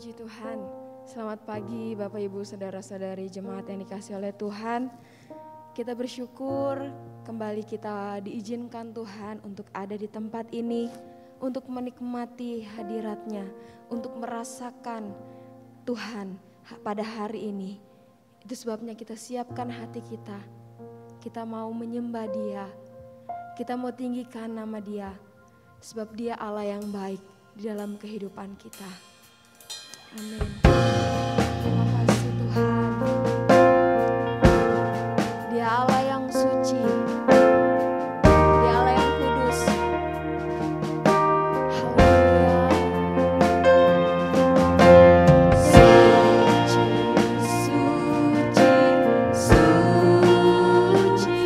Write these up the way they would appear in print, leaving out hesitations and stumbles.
Puji Tuhan, selamat pagi Bapak Ibu Saudara-saudari jemaat yang dikasih oleh Tuhan. Kita bersyukur kembali kita diizinkan Tuhan untuk ada di tempat ini, untuk menikmati hadirat-Nya, untuk merasakan Tuhan pada hari ini. Itu sebabnya kita siapkan hati kita, kita mau menyembah Dia, kita mau tinggikan nama Dia, sebab Dia Allah yang baik di dalam kehidupan kita. Amin. Terima kasih Tuhan. Dia Allah yang suci. Dia Allah yang kudus. Haleluya. Suci, suci, suci.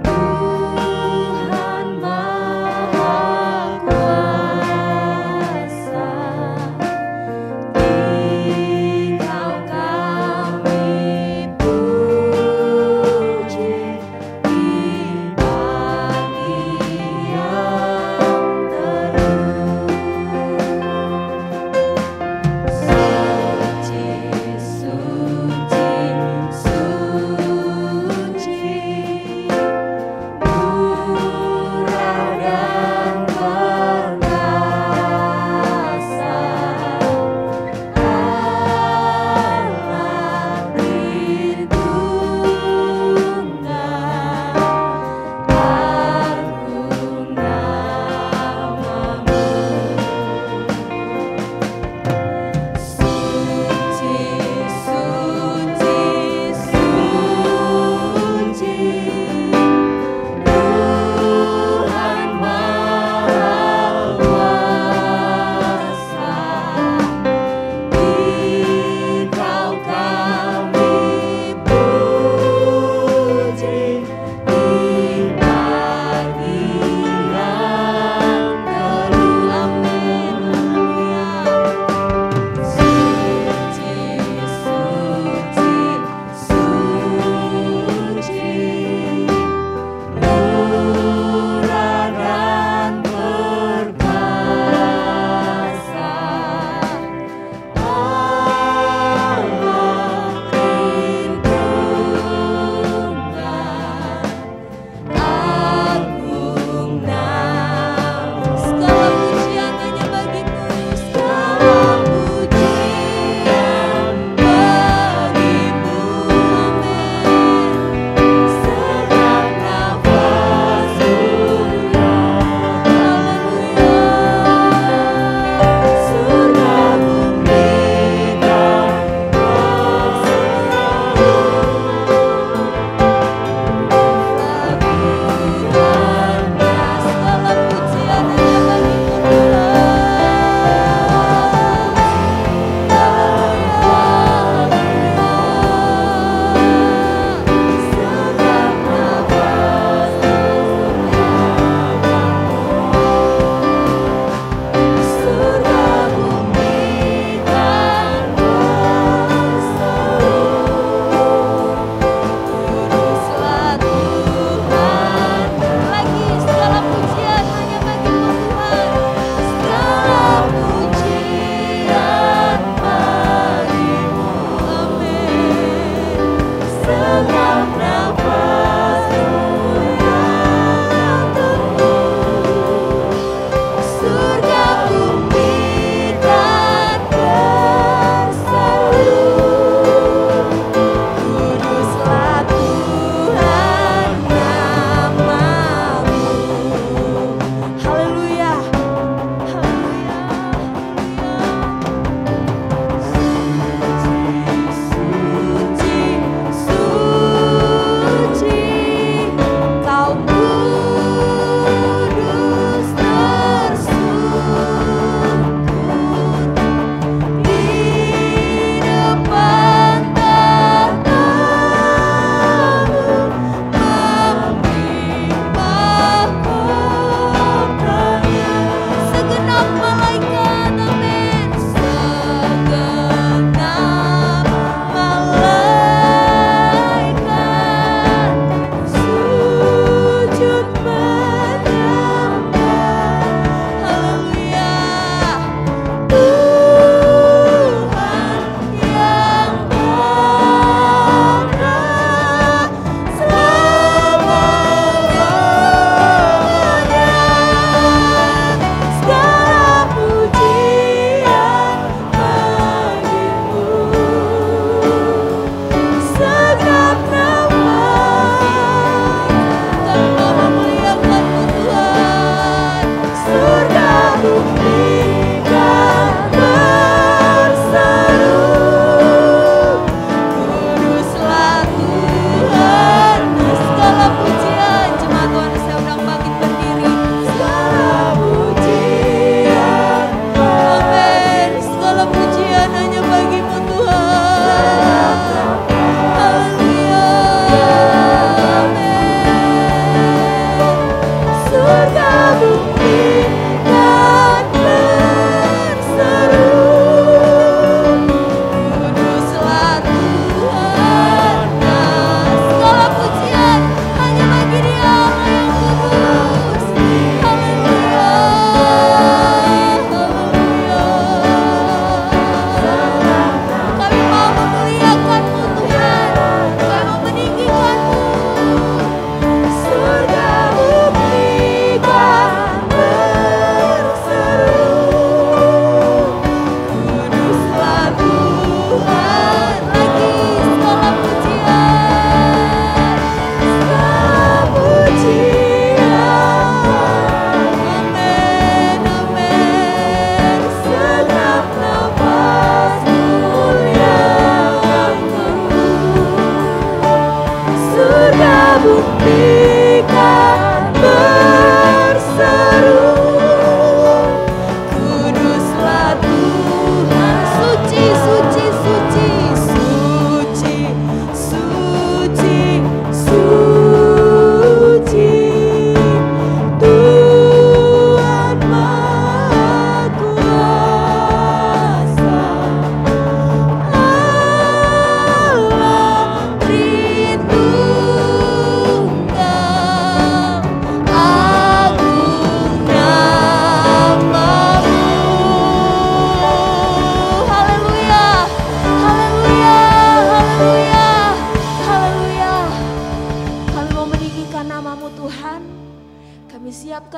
Tuhan Maha Kuasa.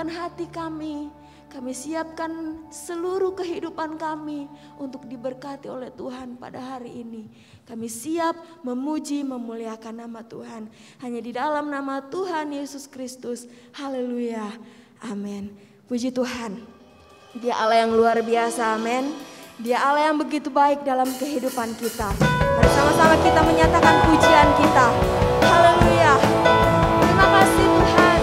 siapkan hati kami. Kami siapkan seluruh kehidupan kami untuk diberkati oleh Tuhan pada hari ini. Kami siap memuji, memuliakan nama Tuhan. Hanya di dalam nama Tuhan Yesus Kristus. Haleluya. Amin. Puji Tuhan. Dia Allah yang luar biasa. Amin. Dia Allah yang begitu baik dalam kehidupan kita. Mari sama-sama kita menyatakan pujian kita. Haleluya. Terima kasih Tuhan.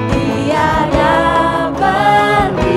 Tiada banding.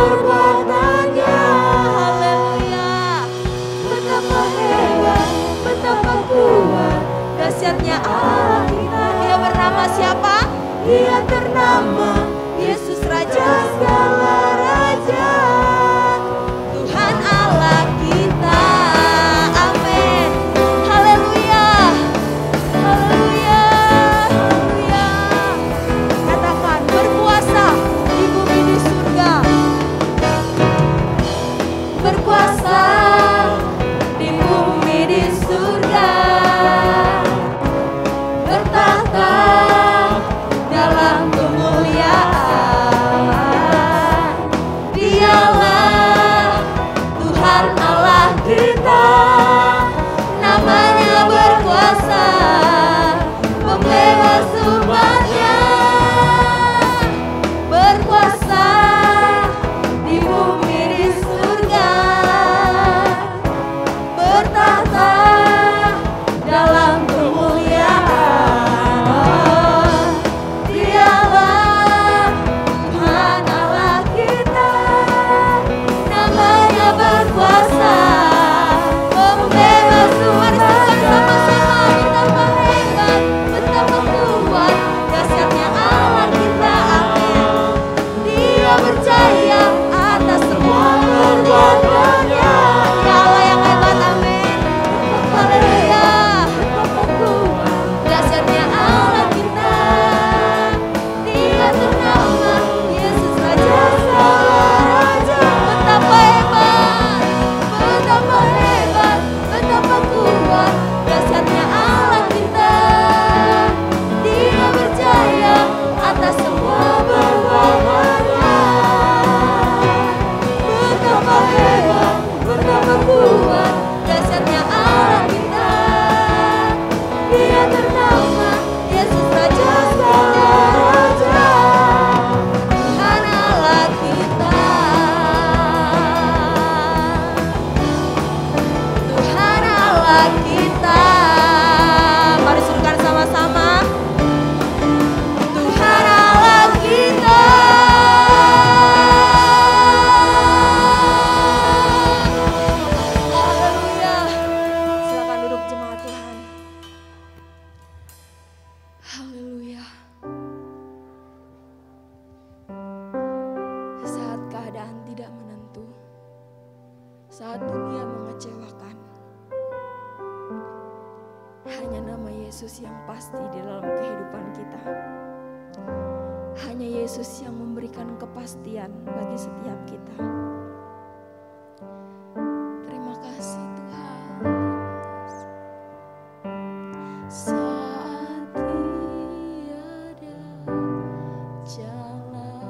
perbuatannya. Haleluya. Betapa hebat, betapa kuat, dahsyatnya Allah kita. Dia bernama siapa? Dia ternama Yesus Raja segala raja. Tuhan Allah kita. Amin. Haleluya. Haleluya. Haleluya. Katakan berkuasa di bumi di surga. Berkuasa di bumi di surga. Bertahta dalam kemuliaan. Dialah Tuhan Allah kita. Namanya berkuasa, membebas umatnya. Berkuasa di bumi di surga. Bertahta dalam kemuliaan. Dialah Tuhan Allah kita. Namanya berkuasa, membebas umat. Sama-sama betapa hebat, betapa kuat, dahsyatnya Allah kita. Amin. Dia percaya atas semua perbuatannya. Ya Allah yang hebat. Amin. Haleluya. Betapa kuat, dahsyatnya Allah kita. Dia ternama Yesus Raja segala raja. Betapa hebat, betapa hebat, betapa kuat, dahsyatnya Allah kita. Dia percaya atas semua perbuatannya. Betapa hebat, betapa kuat, dahsyatnya Allah kita. Dia ternama Yesus Raja segala raja. Tuhan Allah kita. Tuhan Allah kita. Mari serukan sama-sama. Tuhan Allah kita. Haleluya. Silakan duduk jemaat Tuhan. Haleluya. Saat keadaan tidak menentu, saat dunia mengecewakan, hanya nama Yesus yang pasti di dalam kehidupan kita. Hanya Yesus yang memberikan kepastian bagi setiap kita. Terima kasih Tuhan. Saat tiada jalan,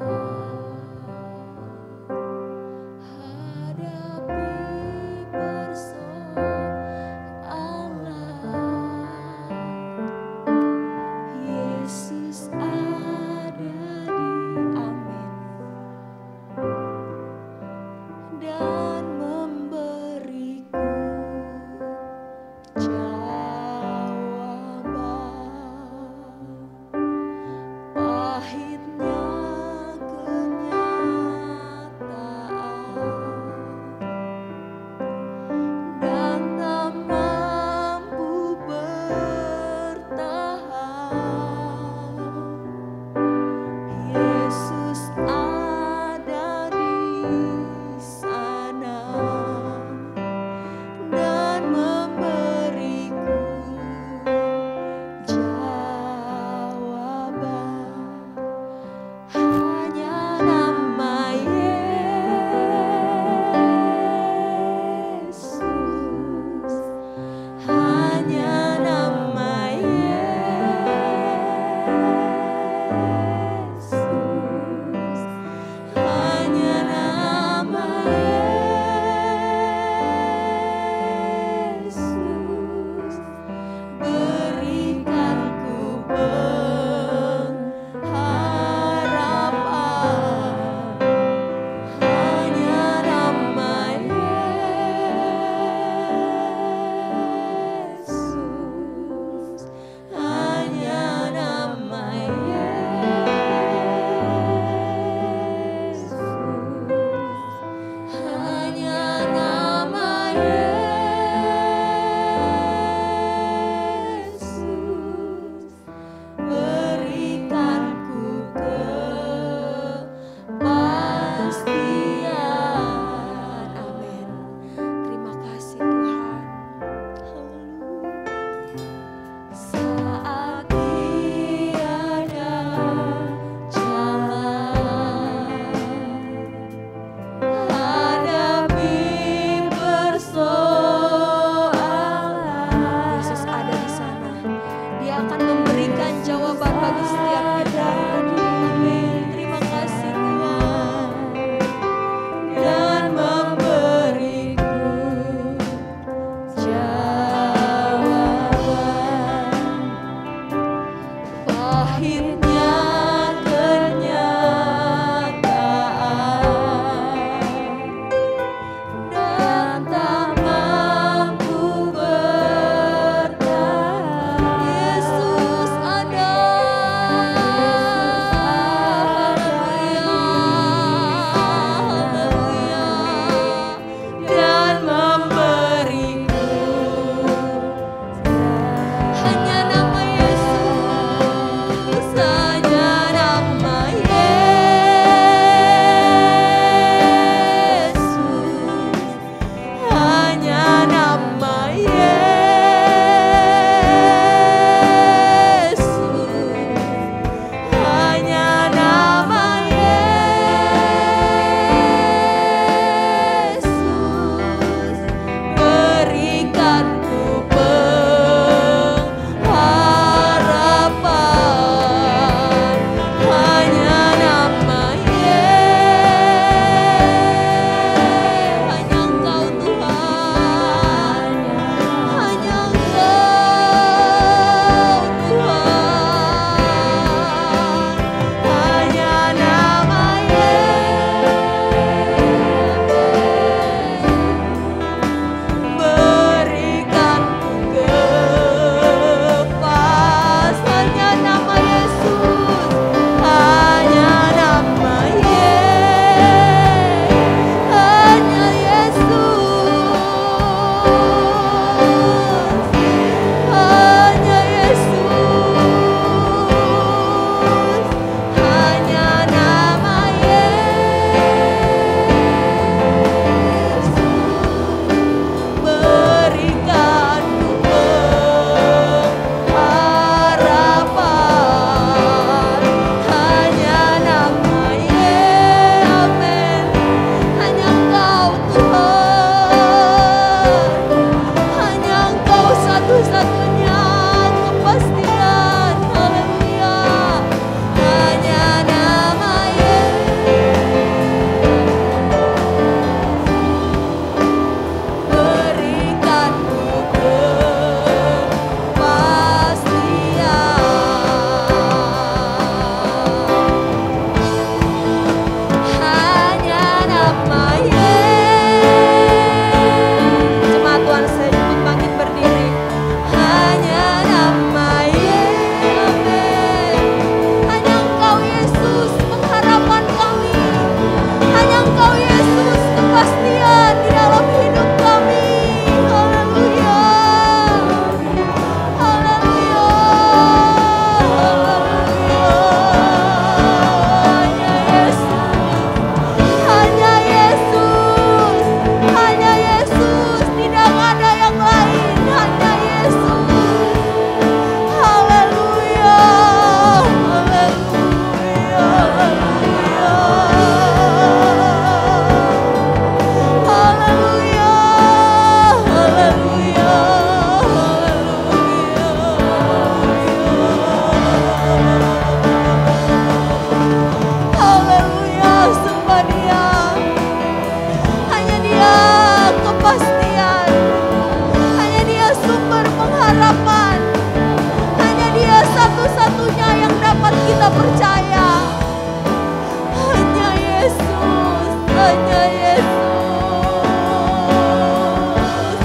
hadapi persoalan, Yesus ada di amin. Dan memberiku jawaban. Dia akan memberikan jawaban bagi setiap kita. Amin. Terima kasih Tuhan. Dan memberiku jawaban pahitnya kenyataan dan tak mampu bertahan. Yesus ada. Haleluya. Dan memberiku Hanya nama Yesus, hanya nama Yesus, hanya nama Yesus, hanya nama Yesus berikanku pengharapan. Hanya nama Yesus, hanya Engkau Tuhan, hanya Engkau Tuhan, hanya nama berikanku kepastian. Hanya nama Yesus, hanya nama Yesus, hanya Yesus, hanya Yesus, hanya nama Yesus, berikanku pengharapan. Hanya nama Yesus, amin. hanya Engkau Tuhan, hanya Engkau satu-satunya kepastian. Haleluya. Hanya nama Berikanku kepastian. hanya nama Yesus. Jemaat Tuhan saya ikut bangkit berdiri. Hanya nama Yesus, amin. Hanya Engkau Yesus pengharapan kami. Hanya Engkau Yesus kepastian di dalam hidup kami. Haleluya. Haleluya. Hanya Yesus, hanya Yesus, tidak ada yang lain, hanya Yesus. Haleluya, haleluya, haleluya, haleluya, haleluya, sembah Dia. Hanya Dia kepastian, hanya Dia sumber pengharapan, hanya Dia satu-satunya yang dapat kita percaya. Hanya Yesus, hanya Yesus,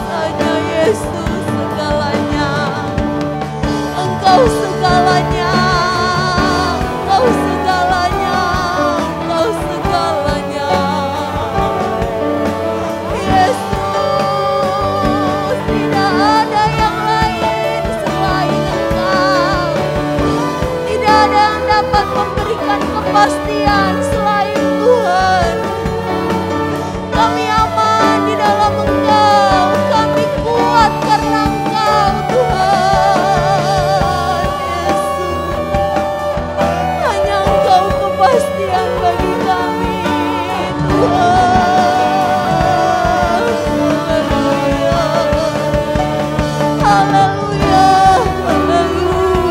hanya Yesus segalanya. Engkau segalanya, Engkau segalanya, Engkau segalanya. Yesus, tidak ada yang lain selain Engkau. Tidak ada yang dapat memberikan kepastian selain Tuhan. Kami aman di dalam Engkau, kami kuat karena Engkau Tuhan. Yesus, hanya Engkau kepastian bagi kami Tuhan. Haleluya, haleluya, haleluya.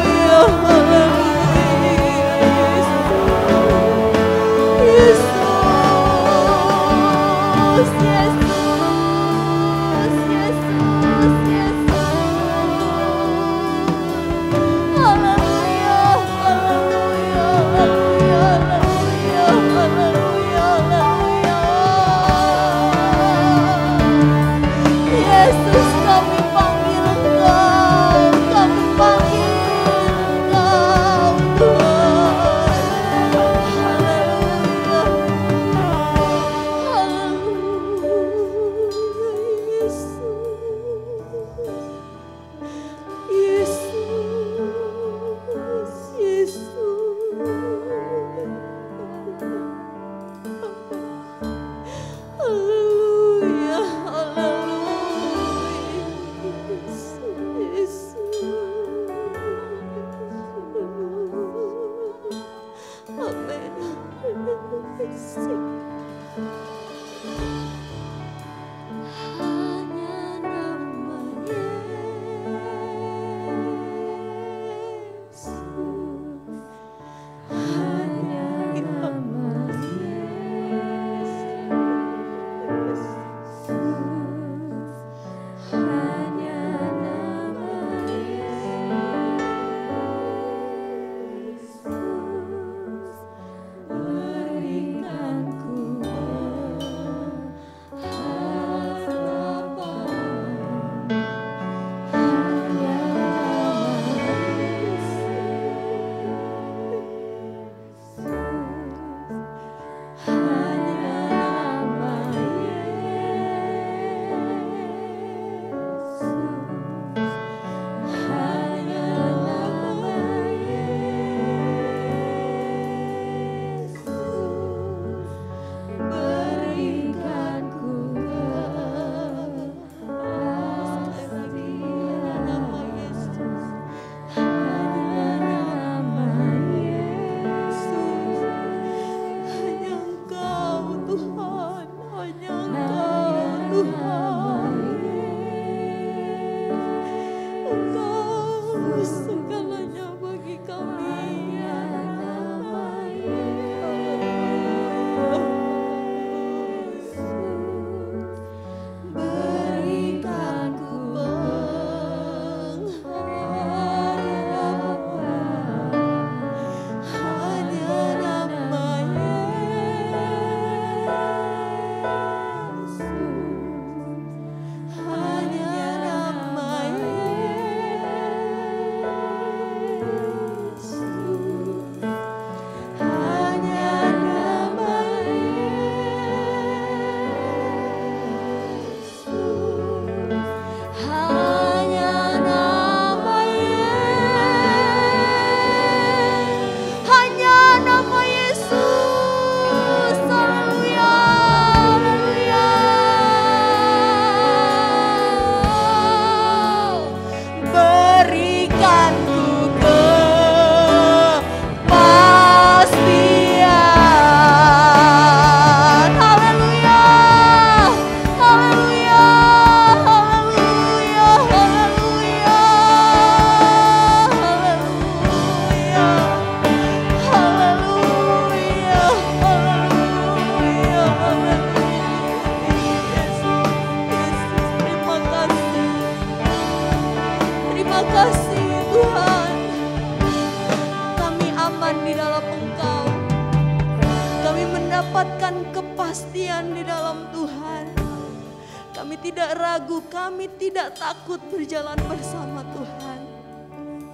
Kami tidak ragu, kami tidak takut berjalan bersama Tuhan.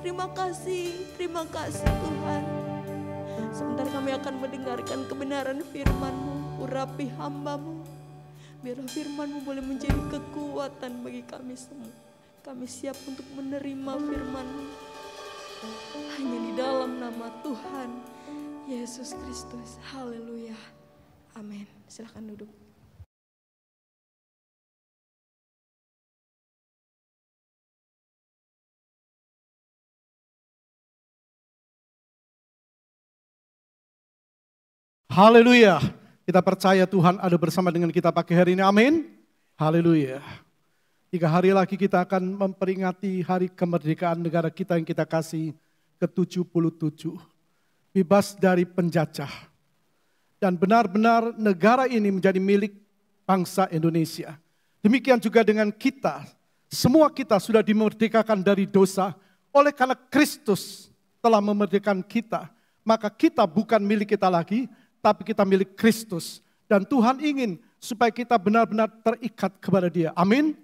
Terima kasih Tuhan. Sebentar kami akan mendengarkan kebenaran firman-Mu. Urapi hamba-Mu. Biarlah firman-Mu boleh menjadi kekuatan bagi kami semua. Kami siap untuk menerima firman-Mu. Hanya di dalam nama Tuhan Yesus Kristus. Haleluya. Amin. Silakan duduk. Haleluya. Kita percaya Tuhan ada bersama dengan kita pagi hari ini. Amin. Haleluya. 3 hari lagi kita akan memperingati hari kemerdekaan negara kita yang kita kasih ke-77. Bebas dari penjajah. Dan benar-benar negara ini menjadi milik bangsa Indonesia. Demikian juga dengan kita. Semua kita sudah dimerdekakan dari dosa. Oleh karena Kristus telah memerdekakan kita. Maka kita bukan milik kita lagi, tapi kita milik Kristus. Dan Tuhan ingin supaya kita benar-benar terikat kepada Dia. Amin.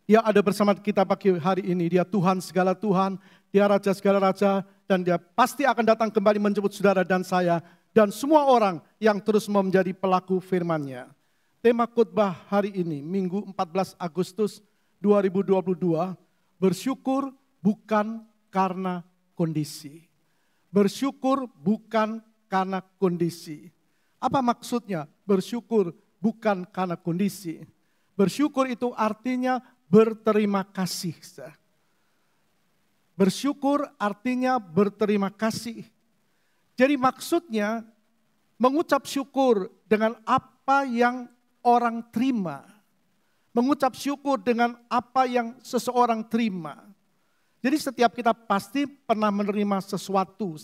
Dia ada bersama kita pagi hari ini. Dia Tuhan segala Tuhan. Dia Raja segala Raja. Dan Dia pasti akan datang kembali menjemput saudara dan saya. Dan semua orang yang terus mau menjadi pelaku firman-Nya. Tema khotbah hari ini, Minggu 14 Agustus 2022. Bersyukur bukan karena kondisi. Bersyukur bukan karena kondisi. Apa maksudnya? Bersyukur bukan karena kondisi. Bersyukur itu artinya berterima kasih. Bersyukur artinya berterima kasih. Jadi maksudnya mengucap syukur dengan apa yang orang terima. Mengucap syukur dengan apa yang seseorang terima. Jadi setiap kita pasti pernah menerima sesuatu.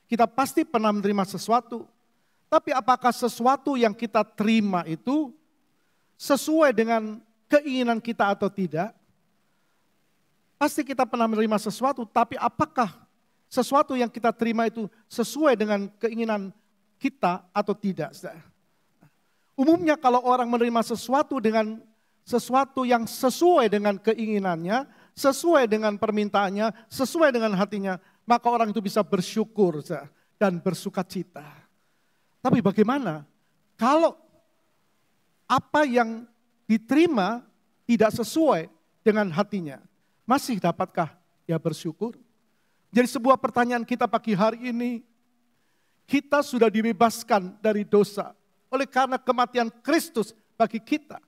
Kita pasti pernah menerima sesuatu. Tapi apakah sesuatu yang kita terima itu sesuai dengan keinginan kita atau tidak? Pasti kita pernah menerima sesuatu, tapi apakah sesuatu yang kita terima itu sesuai dengan keinginan kita atau tidak? Umumnya kalau orang menerima sesuatu dengan sesuatu yang sesuai dengan keinginannya, sesuai dengan permintaannya, sesuai dengan hatinya, maka orang itu bisa bersyukur dan bersukacita. Tapi bagaimana kalau apa yang diterima tidak sesuai dengan hatinya? Masih dapatkah dia bersyukur? Jadi sebuah pertanyaan kita pagi hari ini, kita sudah dibebaskan dari dosa oleh karena kematian Kristus bagi kita.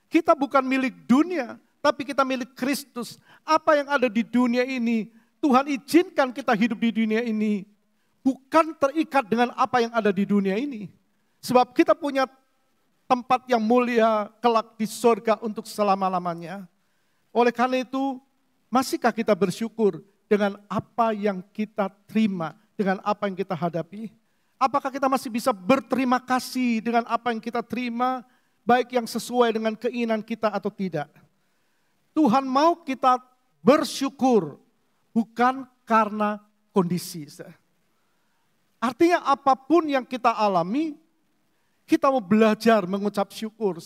Kita bukan milik dunia, tapi kita milik Kristus. Apa yang ada di dunia ini, Tuhan izinkan kita hidup di dunia ini. Bukan terikat dengan apa yang ada di dunia ini. Sebab kita punya tempat yang mulia kelak di surga untuk selama-lamanya. Oleh karena itu, masihkah kita bersyukur dengan apa yang kita terima, dengan apa yang kita hadapi? Apakah kita masih bisa berterima kasih dengan apa yang kita terima, baik yang sesuai dengan keinginan kita atau tidak? Tuhan mau kita bersyukur, bukan karena kondisi. Artinya apapun yang kita alami, kita mau belajar mengucap syukur.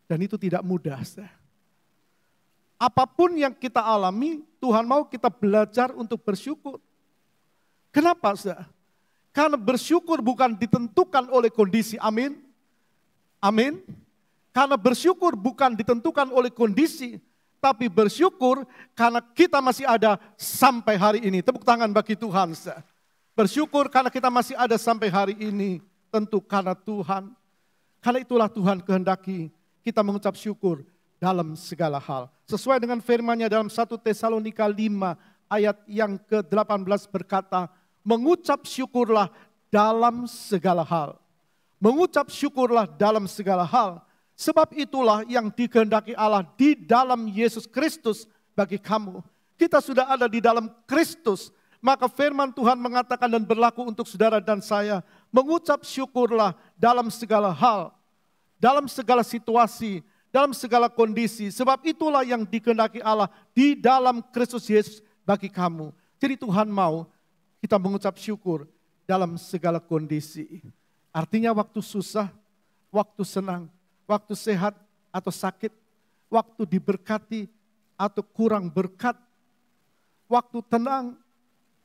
Dan itu tidak mudah. Apapun yang kita alami, Tuhan mau kita belajar untuk bersyukur. Kenapa? Karena bersyukur bukan ditentukan oleh kondisi, amin. Amin. Karena bersyukur bukan ditentukan oleh kondisi, tapi bersyukur karena kita masih ada sampai hari ini. Tepuk tangan bagi Tuhan. Bersyukur karena kita masih ada sampai hari ini. Tentu karena Tuhan. Karena itulah Tuhan kehendaki kita mengucap syukur dalam segala hal. Sesuai dengan firman-Nya dalam 1 Tesalonika 5 ayat yang ke-18 berkata, mengucap syukurlah dalam segala hal. Mengucap syukurlah dalam segala hal. Sebab itulah yang dikehendaki Allah di dalam Yesus Kristus bagi kamu. Kita sudah ada di dalam Kristus. Maka firman Tuhan mengatakan dan berlaku untuk saudara dan saya. Mengucap syukurlah dalam segala hal. Dalam segala situasi. Dalam segala kondisi. Sebab itulah yang dikehendaki Allah di dalam Kristus Yesus bagi kamu. Jadi Tuhan mau kita mengucap syukur dalam segala kondisi. Artinya waktu susah, waktu senang, waktu sehat, atau sakit, waktu diberkati atau kurang berkat, waktu tenang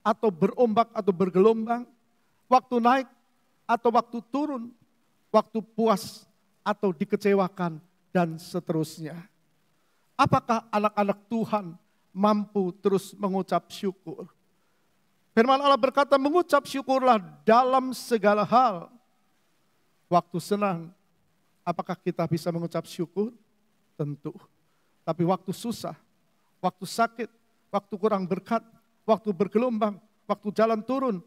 atau berombak atau bergelombang, waktu naik atau waktu turun, waktu puas atau dikecewakan, dan seterusnya. Apakah anak-anak Tuhan mampu terus mengucap syukur? Firman Allah berkata, mengucap syukurlah dalam segala hal. Waktu senang, apakah kita bisa mengucap syukur? Tentu. Tapi waktu susah, waktu sakit, waktu kurang berkat, waktu bergelombang, waktu jalan turun,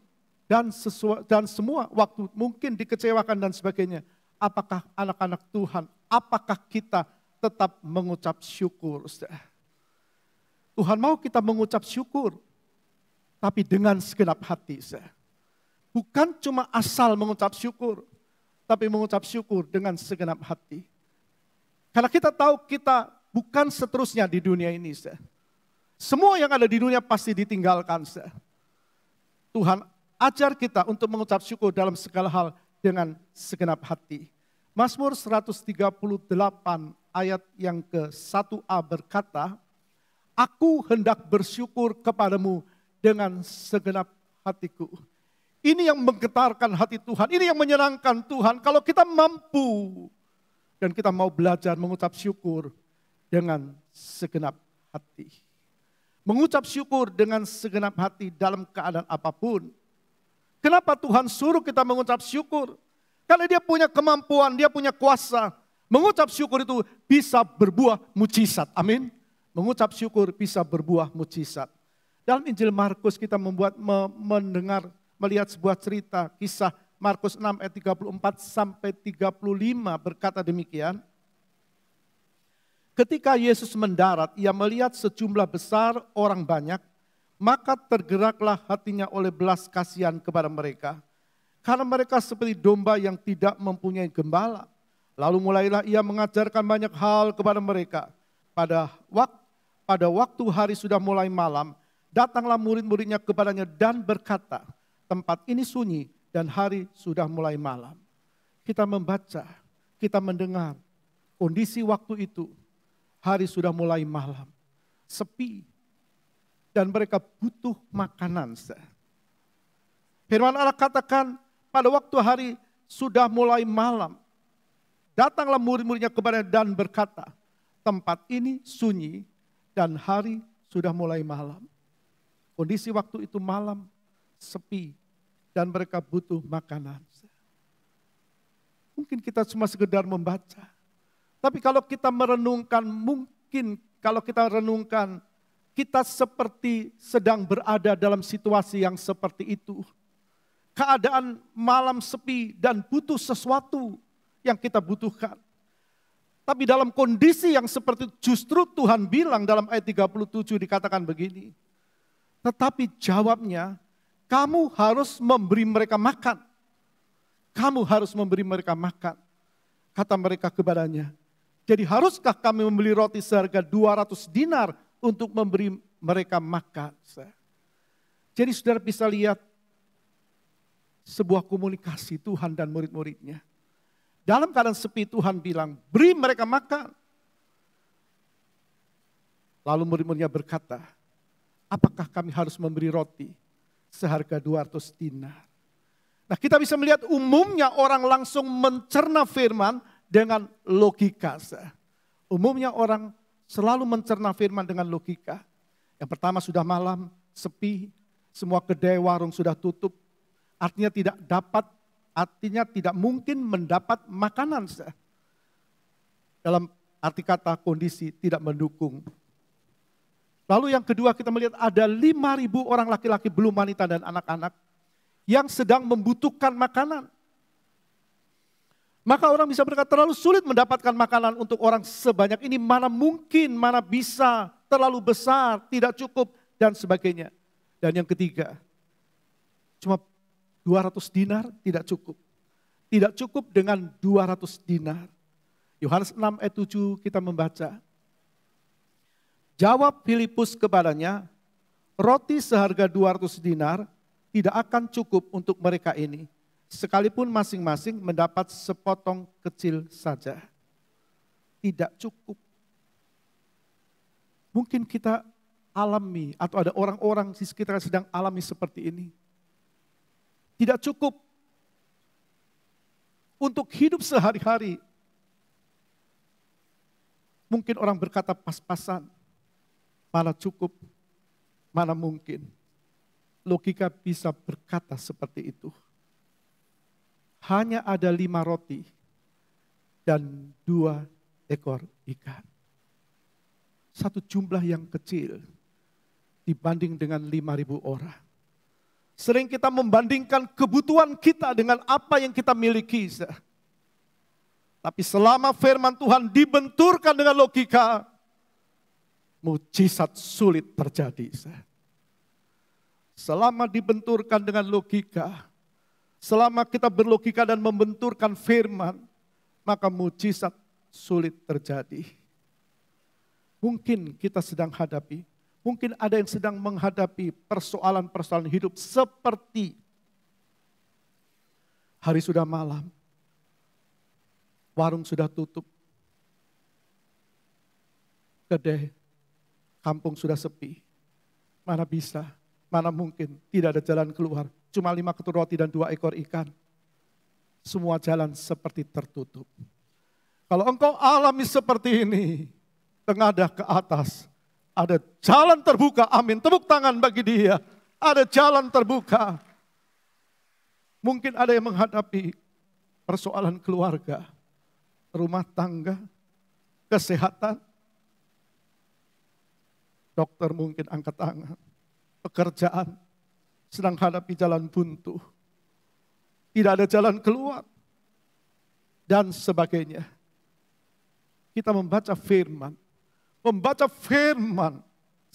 dan semua waktu mungkin dikecewakan dan sebagainya. Apakah anak-anak Tuhan, apakah kita tetap mengucap syukur? Tuhan mau kita mengucap syukur, tapi dengan segenap hati. Bukan cuma asal mengucap syukur, tapi mengucap syukur dengan segenap hati. Karena kita tahu kita bukan seterusnya di dunia ini. Semua yang ada di dunia pasti ditinggalkan. Tuhan ajar kita untuk mengucap syukur dalam segala hal dengan segenap hati. Mazmur 138 ayat yang ke-1a berkata, aku hendak bersyukur kepadamu dengan segenap hatiku. Ini yang menggetarkan hati Tuhan, ini yang menyenangkan Tuhan. Kalau kita mampu dan kita mau belajar mengucap syukur dengan segenap hati. Mengucap syukur dengan segenap hati dalam keadaan apapun. Kenapa Tuhan suruh kita mengucap syukur? Karena dia punya kemampuan, dia punya kuasa. Mengucap syukur itu bisa berbuah mujizat. Amin. Mengucap syukur bisa berbuah mujizat. Dalam Injil Markus kita melihat sebuah cerita, kisah Markus 6 ayat 34 sampai 35 berkata demikian. Ketika Yesus mendarat, ia melihat sejumlah besar orang banyak, maka tergeraklah hatinya oleh belas kasihan kepada mereka. Karena mereka seperti domba yang tidak mempunyai gembala. Lalu mulailah ia mengajarkan banyak hal kepada mereka. Pada waktu hari sudah mulai malam, datanglah murid-muridnya kepadanya dan berkata, tempat ini sunyi dan hari sudah mulai malam. Kita membaca, kita mendengar kondisi waktu itu. Hari sudah mulai malam, sepi, dan mereka butuh makanan. Firman Allah katakan, pada waktu hari sudah mulai malam, datanglah murid-muridnya kepadanya dan berkata, tempat ini sunyi dan hari sudah mulai malam. Kondisi waktu itu malam, sepi, dan mereka butuh makanan. Mungkin kita cuma sekedar membaca. Tapi kalau kita merenungkan, mungkin kalau kita renungkan, kita seperti sedang berada dalam situasi yang seperti itu. Keadaan malam sepi dan butuh sesuatu yang kita butuhkan. Tapi dalam kondisi yang seperti itu justru Tuhan bilang dalam ayat 37 dikatakan begini. Tetapi jawabnya, kamu harus memberi mereka makan. Kamu harus memberi mereka makan. Kata mereka kepadanya, jadi haruskah kami membeli roti seharga 200 dinar untuk memberi mereka makan? Jadi saudara bisa lihat sebuah komunikasi Tuhan dan murid-muridnya. Dalam keadaan sepi Tuhan bilang, beri mereka makan. Lalu murid-muridnya berkata, apakah kami harus memberi roti seharga 200 dinar? Nah, kita bisa melihat umumnya orang langsung mencerna firman dengan logika. Umumnya orang selalu mencerna firman dengan logika. Yang pertama sudah malam, sepi, semua kedai warung sudah tutup. Artinya tidak mungkin mendapat makanan. Dalam arti kata kondisi tidak mendukung. Lalu yang kedua kita melihat ada 5.000 orang laki-laki belum wanita dan anak-anak yang sedang membutuhkan makanan. Maka orang bisa berkata terlalu sulit mendapatkan makanan untuk orang sebanyak ini. Mana mungkin, mana bisa, terlalu besar, tidak cukup dan sebagainya. Dan yang ketiga, cuma 200 dinar tidak cukup. Tidak cukup dengan 200 dinar. Yohanes 6 ayat 7 kita membaca. Jawab Filipus kepadanya, roti seharga 200 dinar tidak akan cukup untuk mereka ini. Sekalipun masing-masing mendapat sepotong kecil saja. tidak cukup. Mungkin kita alami atau ada orang-orang di sekitar sedang alami seperti ini. Tidak cukup untuk hidup sehari-hari. Mungkin orang berkata pas-pasan, mana cukup, mana mungkin. Logika bisa berkata seperti itu. Hanya ada 5 roti dan 2 ekor ikan. Satu jumlah yang kecil dibanding dengan 5.000 orang. Sering kita membandingkan kebutuhan kita dengan apa yang kita miliki. Tapi selama firman Tuhan dibenturkan dengan logika, mujizat sulit terjadi. Selama dibenturkan dengan logika, selama kita berlogika dan membenturkan firman, maka mujizat sulit terjadi. Mungkin kita sedang hadapi, mungkin ada yang sedang menghadapi persoalan-persoalan hidup seperti hari sudah malam, warung sudah tutup, kedai, kampung sudah sepi. Mana bisa, mana mungkin, tidak ada jalan keluar. Cuma 5 ketur roti dan 2 ekor ikan. Semua jalan seperti tertutup. Kalau engkau alami seperti ini, tengadah ke atas, ada jalan terbuka, amin. Tepuk tangan bagi dia, ada jalan terbuka. Mungkin ada yang menghadapi persoalan keluarga, rumah tangga, kesehatan. Dokter mungkin angkat tangan, pekerjaan, sedang hadapi jalan buntu. Tidak ada jalan keluar, dan sebagainya. Kita membaca firman, 1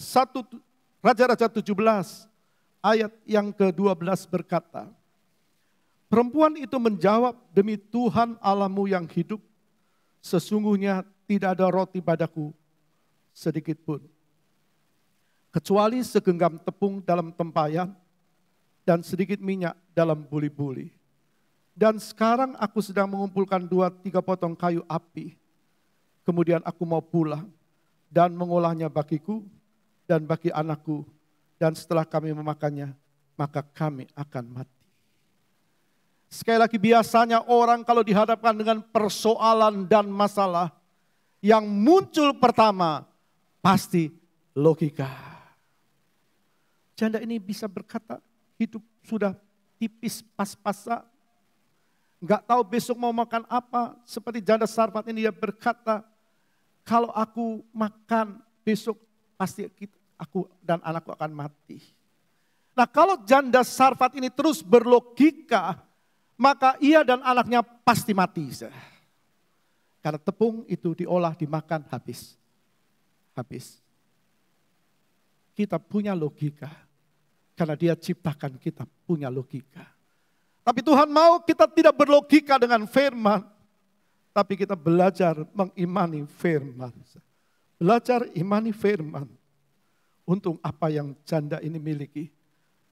Raja-Raja 17 ayat yang ke-12 berkata, perempuan itu menjawab, demi Tuhan Allahmu yang hidup, sesungguhnya tidak ada roti padaku sedikit pun, kecuali segenggam tepung dalam tempayan dan sedikit minyak dalam buli-buli. Dan sekarang aku sedang mengumpulkan 2-3 potong kayu api. Kemudian aku mau pulang dan mengolahnya bagiku dan bagi anakku. Dan setelah kami memakannya, maka kami akan mati. Sekali lagi, biasanya orang kalau dihadapkan dengan persoalan dan masalah, yang muncul pertama pasti logika. Janda ini bisa berkata, hidup sudah tipis pas-pasan. Enggak tahu besok mau makan apa. Seperti janda Sarfat ini, dia berkata, kalau aku makan besok pasti aku dan anakku akan mati. Nah, kalau janda Sarfat ini terus berlogika, maka ia dan anaknya pasti mati. Karena tepung itu diolah, dimakan, habis. Kita punya logika. Karena dia ciptakan kita punya logika. Tapi Tuhan mau kita tidak berlogika dengan firman. Tapi kita belajar mengimani firman. Belajar imani firman. Untuk apa yang janda ini miliki.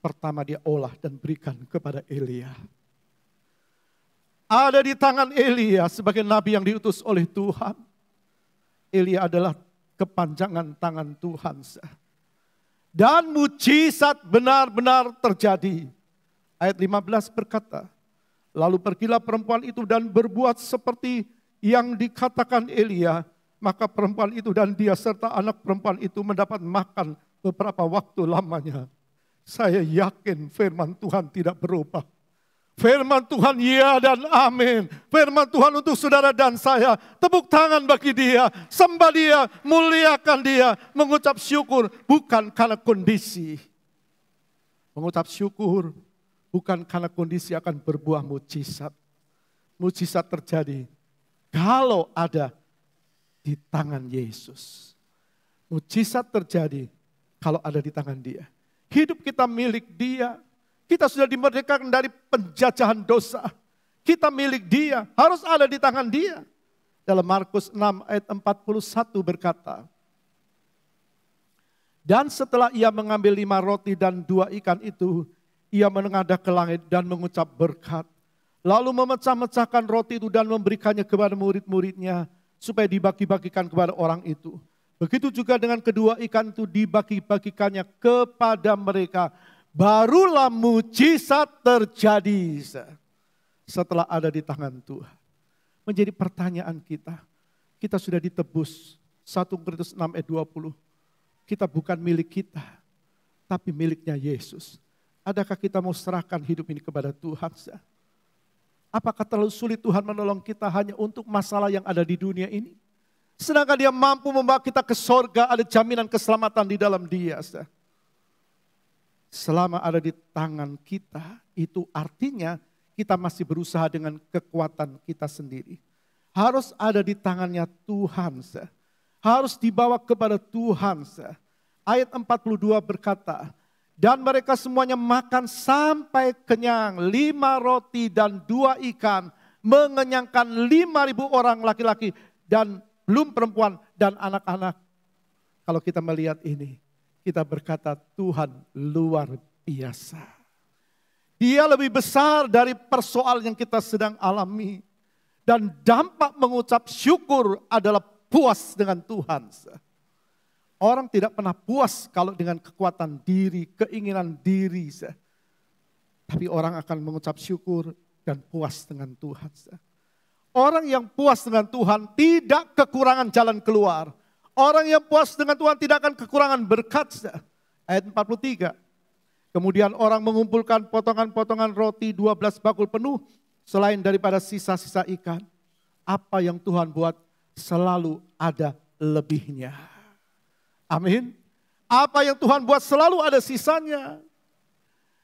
Pertama dia olah dan berikan kepada Elia. Ada di tangan Elia sebagai nabi yang diutus oleh Tuhan. Elia adalah kepanjangan tangan Tuhan. Dan mujizat benar-benar terjadi. Ayat 15 berkata, lalu pergilah perempuan itu dan berbuat seperti yang dikatakan Elia. Maka perempuan itu dan dia serta anak perempuan itu mendapat makan beberapa waktu lamanya. Saya yakin firman Tuhan tidak berubah. Firman Tuhan ya dan amin. Firman Tuhan untuk saudara dan saya. Tepuk tangan bagi dia. Sembah dia, muliakan dia. Mengucap syukur bukan karena kondisi. Mengucap syukur bukan karena kondisi akan berbuah mujizat. Mujizat terjadi kalau ada di tangan Yesus. Mujizat terjadi kalau ada di tangan dia. Hidup kita milik dia. Kita sudah dimerdekakan dari penjajahan dosa. Kita milik dia, harus ada di tangan dia. Dalam Markus 6 ayat 41 berkata, dan setelah ia mengambil 5 roti dan 2 ikan itu, ia menengadah ke langit dan mengucap berkat. Lalu memecah-mecahkan roti itu dan memberikannya kepada murid-muridnya. supaya dibagi-bagikan kepada orang itu. Begitu juga dengan kedua ikan itu dibagi-bagikannya kepada mereka. Barulah mujizat terjadi setelah ada di tangan Tuhan. Menjadi pertanyaan kita sudah ditebus. 1 Korintus 6 ayat 20. Kita bukan milik kita, tapi miliknya Yesus. Adakah kita mau serahkan hidup ini kepada Tuhan? Apakah terlalu sulit Tuhan menolong kita hanya untuk masalah yang ada di dunia ini? Sedangkan Dia mampu membawa kita ke sorga, ada jaminan keselamatan di dalam Dia. Selama ada di tangan kita, itu artinya kita masih berusaha dengan kekuatan kita sendiri. Harus ada di tangannya Tuhan. Harus dibawa kepada Tuhan. Ayat 42 berkata, dan mereka semuanya makan sampai kenyang, 5 roti dan 2 ikan, mengenyangkan 5.000 orang laki-laki dan belum perempuan dan anak-anak. Kalau kita melihat ini, kita berkata Tuhan luar biasa. Dia lebih besar dari persoalan yang kita sedang alami. Dan dampak mengucap syukur adalah puas dengan Tuhan. Orang tidak pernah puas kalau dengan kekuatan diri, keinginan diri. Tapi orang akan mengucap syukur dan puas dengan Tuhan. Orang yang puas dengan Tuhan tidak kekurangan jalan keluar. Orang yang puas dengan Tuhan tidak akan kekurangan berkat. Ayat 43. Kemudian orang mengumpulkan potongan-potongan roti 12 bakul penuh. Selain daripada sisa-sisa ikan. Apa yang Tuhan buat selalu ada lebihnya. Amin. Apa yang Tuhan buat selalu ada sisanya.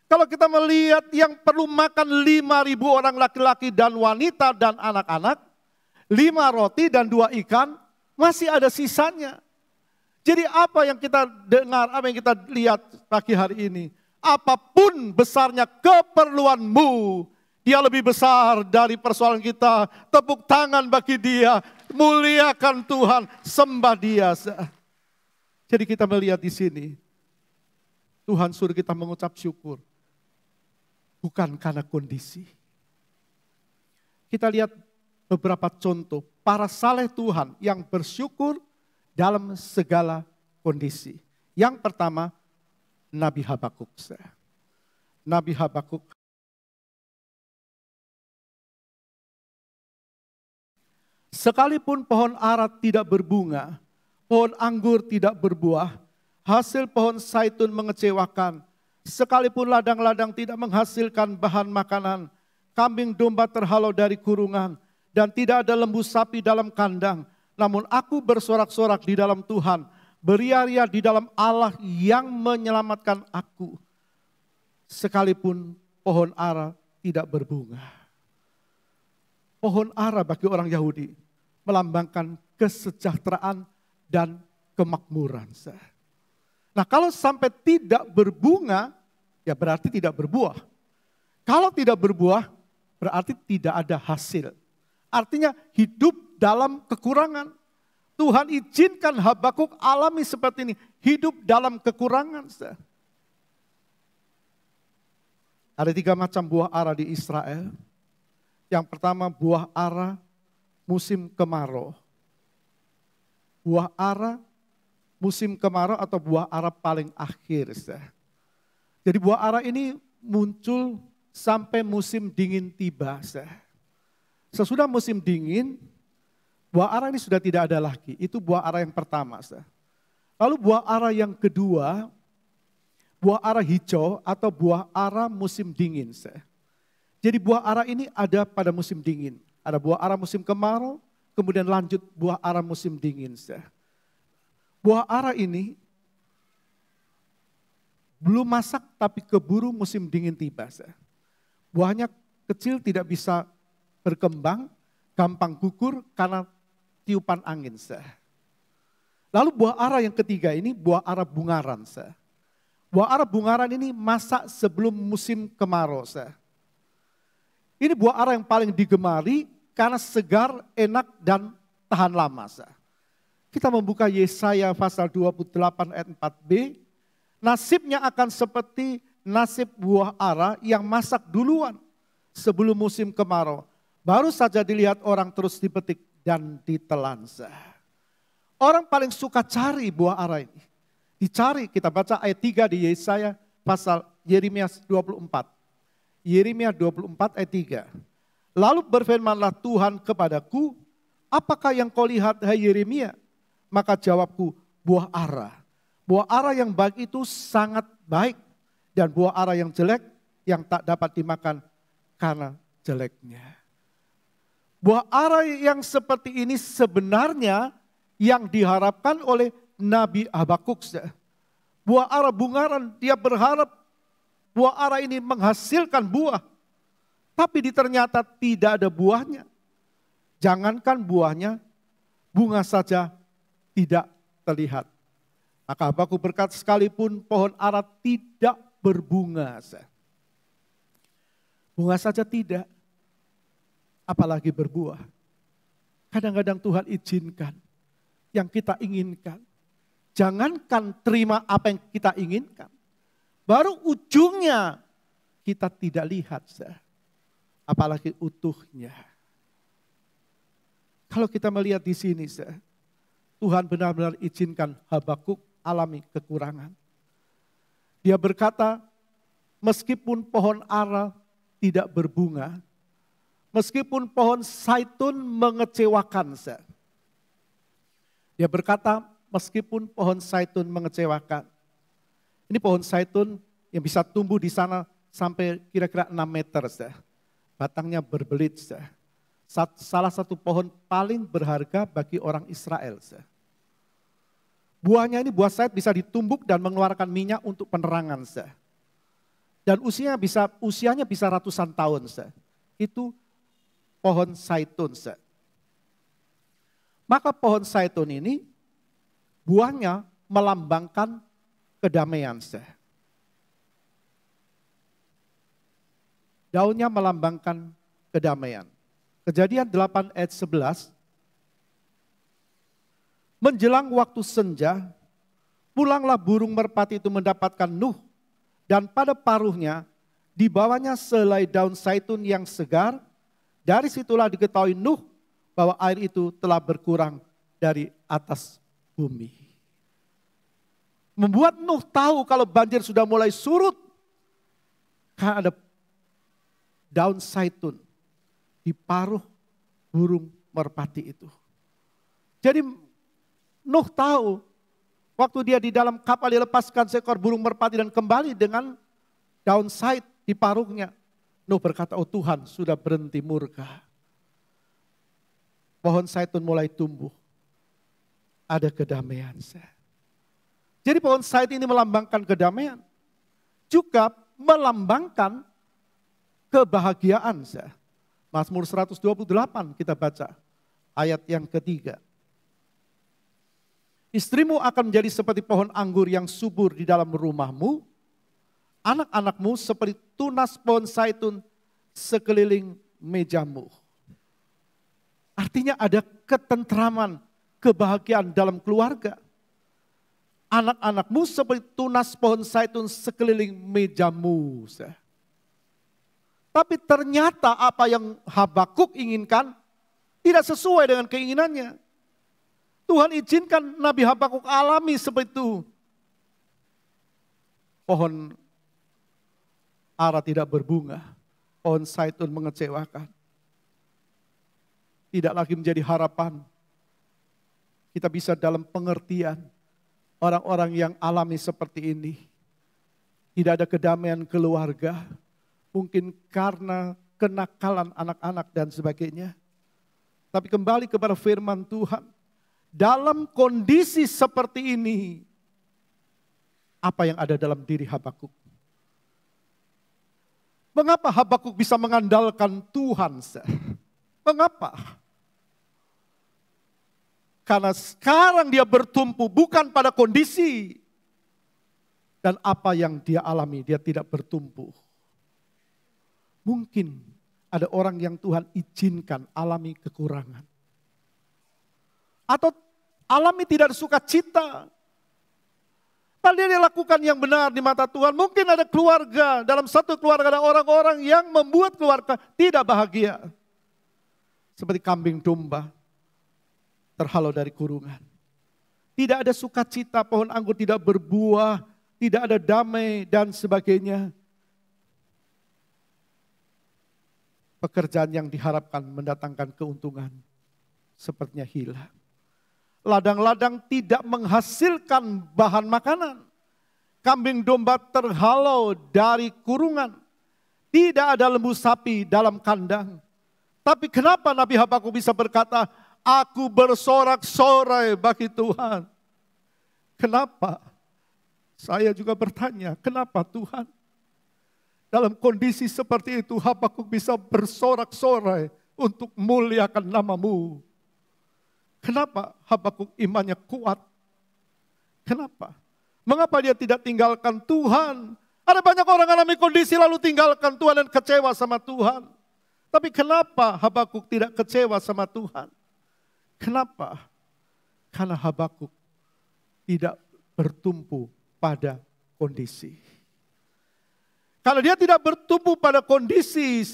Kalau kita melihat yang perlu makan 5.000 orang laki-laki dan wanita dan anak-anak. 5 roti dan 2 ikan masih ada sisanya. Jadi apa yang kita dengar, apa yang kita lihat pagi hari ini. Apapun besarnya keperluanmu. Dia lebih besar dari persoalan kita. Tepuk tangan bagi Dia. Muliakan Tuhan. Sembah Dia. Jadi kita melihat di sini, Tuhan suruh kita mengucap syukur, bukan karena kondisi. Kita lihat beberapa contoh para saleh Tuhan yang bersyukur dalam segala kondisi. Yang pertama, Nabi Habakuk. Nabi Habakuk. Sekalipun pohon ara tidak berbunga, pohon anggur tidak berbuah, hasil pohon zaitun mengecewakan. Sekalipun ladang-ladang tidak menghasilkan bahan makanan, kambing domba terhalau dari kurungan, dan tidak ada lembu sapi dalam kandang. Namun aku bersorak-sorak di dalam Tuhan, beria-ria di dalam Allah yang menyelamatkan aku. Sekalipun pohon ara tidak berbunga. Pohon ara bagi orang Yahudi melambangkan kesejahteraan dan kemakmuran. Nah kalau sampai tidak berbunga, ya berarti tidak berbuah. Kalau tidak berbuah, berarti tidak ada hasil. Artinya hidup dalam kekurangan. Tuhan izinkan Habakuk alami seperti ini, hidup dalam kekurangan. Ada 3 macam buah ara di Israel. Yang pertama buah ara musim kemarau. Buah ara musim kemarau atau buah ara paling akhir. Jadi buah ara ini muncul sampai musim dingin tiba. Sesudah musim dingin, buah ara ini sudah tidak ada lagi. Itu buah ara yang pertama. Lalu buah ara yang kedua, buah ara hijau atau buah ara musim dingin. Jadi buah ara ini ada pada musim dingin. Ada buah ara musim kemarau, kemudian lanjut buah ara musim dingin. Buah ara ini belum masak tapi keburu musim dingin tiba. Buahnya kecil tidak bisa berkembang, gampang gugur karena tiupan angin. Lalu buah ara yang ketiga ini buah ara bungaran. Buah ara bungaran ini masak sebelum musim kemarau. Ini buah ara yang paling digemari karena segar, enak, dan tahan lama. Kita membuka Yesaya pasal 28 ayat 4b. Nasibnya akan seperti nasib buah ara yang masak duluan sebelum musim kemarau. Baru saja dilihat orang terus dipetik dan ditelan. Orang paling suka cari buah ara ini. Dicari, kita baca ayat 3 di Yesaya pasal Yeremia 24. Yeremia 24 ayat 3. Lalu berfirmanlah Tuhan kepadaku, apakah yang kau lihat hai Yeremia? Maka jawabku, buah ara. Buah ara yang baik itu sangat baik. Dan buah ara yang jelek yang tak dapat dimakan karena jeleknya. Buah ara yang seperti ini sebenarnya yang diharapkan oleh Nabi Habakuk. Buah ara bungaran, dia berharap buah ara ini menghasilkan buah. Tapi ternyata tidak ada buahnya. Jangankan buahnya, bunga saja tidak terlihat. Maka Habakuk berkata, sekalipun pohon ara tidak berbunga. Bunga saja tidak, apalagi berbuah. Kadang-kadang Tuhan izinkan yang kita inginkan. Jangankan terima apa yang kita inginkan. Baru ujungnya kita tidak lihat. Apalagi utuhnya. Kalau kita melihat di sini, Tuhan benar-benar izinkan Habakuk alami kekurangan. Dia berkata, meskipun pohon ara tidak berbunga, meskipun pohon zaitun mengecewakan. Dia berkata, meskipun pohon zaitun mengecewakan. Ini pohon zaitun yang bisa tumbuh di sana sampai kira-kira 6 meter. Batangnya berbelit. Salah satu pohon paling berharga bagi orang Israel. Buahnya ini buah zait bisa ditumbuk dan mengeluarkan minyak untuk penerangan. Dan usianya bisa ratusan tahun. Itu pohon zaitun. Maka pohon zaitun ini buahnya melambangkan kedamaian. Daunnya melambangkan kedamaian. Kejadian 8 ayat 11. Menjelang waktu senja, pulanglah burung merpati itu mendapatkan Nuh. Dan pada paruhnya dibawanya selai daun zaitun yang segar. Dari situlah diketahui Nuh bahwa air itu telah berkurang dari atas bumi. Membuat Nuh tahu kalau banjir sudah mulai surut. Karena ada daun zaitun di paruh burung merpati itu. Jadi Nuh tahu waktu dia di dalam kapal dia lepaskan seekor burung merpati dan kembali dengan daun zait di paruhnya. Nuh berkata, oh Tuhan sudah berhenti murka. Pohon zaitun mulai tumbuh. Ada kedamaian. Jadi pohon zait ini melambangkan kedamaian. Juga melambangkan kebahagiaan. Mazmur 128 kita baca ayat yang ketiga. Istrimu akan menjadi seperti pohon anggur yang subur di dalam rumahmu. Anak-anakmu seperti tunas pohon zaitun sekeliling mejamu. Artinya ada ketentraman, kebahagiaan dalam keluarga. Anak-anakmu seperti tunas pohon zaitun sekeliling mejamu. Tapi ternyata apa yang Habakuk inginkan tidak sesuai dengan keinginannya. Tuhan izinkan Nabi Habakuk alami seperti itu. Pohon ara tidak berbunga, pohon zaitun mengecewakan. Tidak lagi menjadi harapan. Kita bisa dalam pengertian orang-orang yang alami seperti ini. Tidak ada kedamaian keluarga, mungkin karena kenakalan anak-anak dan sebagainya. Tapi kembali kepada firman Tuhan. Dalam kondisi seperti ini, apa yang ada dalam diri Habakuk? Mengapa Habakuk bisa mengandalkan Tuhan? Mengapa? Karena sekarang dia bertumpu bukan pada kondisi dan apa yang dia alami, dia tidak bertumpu. Mungkin ada orang yang Tuhan izinkan alami kekurangan. Atau alami tidak suka cita. Padahal dia lakukan yang benar di mata Tuhan. Mungkin ada keluarga, dalam satu keluarga ada orang-orang yang membuat keluarga tidak bahagia. Seperti kambing domba. terhalau dari kurungan. Tidak ada sukacita, pohon anggur tidak berbuah, tidak ada damai dan sebagainya. Pekerjaan yang diharapkan mendatangkan keuntungan sepertinya hilang. Ladang-ladang tidak menghasilkan bahan makanan. Kambing domba terhalau dari kurungan. Tidak ada lembu sapi dalam kandang. Tapi kenapa Nabi Habakuk bisa berkata, aku bersorak-sorai bagi Tuhan. Kenapa? Saya juga bertanya, kenapa Tuhan? Dalam kondisi seperti itu Habakuk bisa bersorak-sorai untuk muliakan nama-Mu. Kenapa Habakuk imannya kuat? Kenapa? Mengapa dia tidak tinggalkan Tuhan? Ada banyak orang alami kondisi lalu tinggalkan Tuhan dan kecewa sama Tuhan. Tapi kenapa Habakuk tidak kecewa sama Tuhan? Kenapa? Karena Habakuk tidak bertumpu pada kondisi. Kalau dia tidak bertumpu pada kondisi,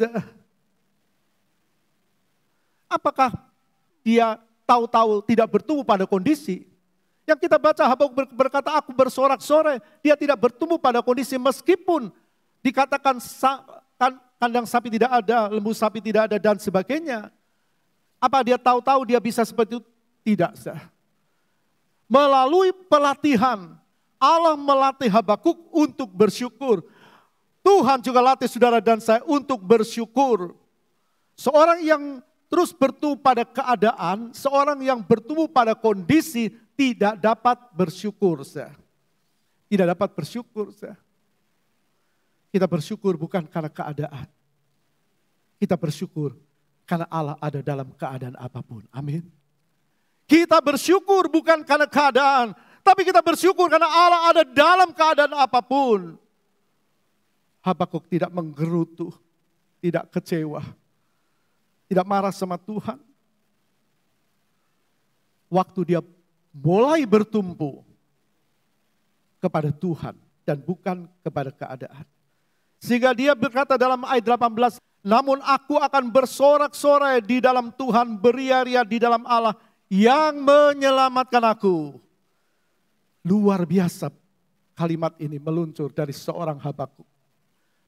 apakah dia tahu-tahu tidak bertumpu pada kondisi? Yang kita baca Habakuk berkata, aku bersorak-sorai. Dia tidak bertumpu pada kondisi meskipun dikatakan kandang sapi tidak ada, lembu sapi tidak ada dan sebagainya. Apa dia tahu-tahu dia bisa seperti itu? Tidak. Melalui pelatihan, Allah melatih Habakuk untuk bersyukur. Tuhan juga latih saudara dan saya untuk bersyukur. Seorang yang terus bertumbuh pada keadaan, seorang yang bertumbuh pada kondisi tidak dapat bersyukur. Tidak dapat bersyukur. Kita bersyukur bukan karena keadaan. Kita bersyukur karena Allah ada dalam keadaan apapun. Amin. Kita bersyukur bukan karena keadaan, tapi kita bersyukur karena Allah ada dalam keadaan apapun. Habakuk tidak menggerutu, tidak kecewa, tidak marah sama Tuhan. Waktu dia mulai bertumpu kepada Tuhan dan bukan kepada keadaan. Sehingga dia berkata dalam ayat 18, namun aku akan bersorak-sorai di dalam Tuhan, beria-ria di dalam Allah yang menyelamatkan aku. Luar biasa kalimat ini meluncur dari seorang Habakuk.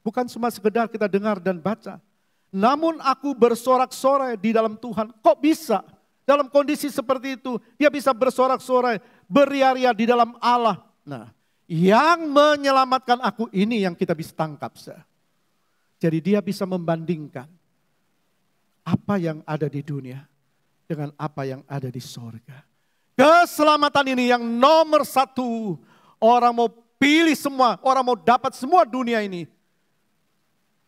Bukan cuma sekedar kita dengar dan baca. Namun aku bersorak-sorai di dalam Tuhan. Kok bisa? Dalam kondisi seperti itu, dia bisa bersorak-sorai, beria-ria di dalam Allah. Nah, yang menyelamatkan aku ini yang kita bisa tangkap. Jadi dia bisa membandingkan apa yang ada di dunia dengan apa yang ada di sorga. Keselamatan ini yang nomor satu. Orang mau pilih semua, orang mau dapat semua dunia ini.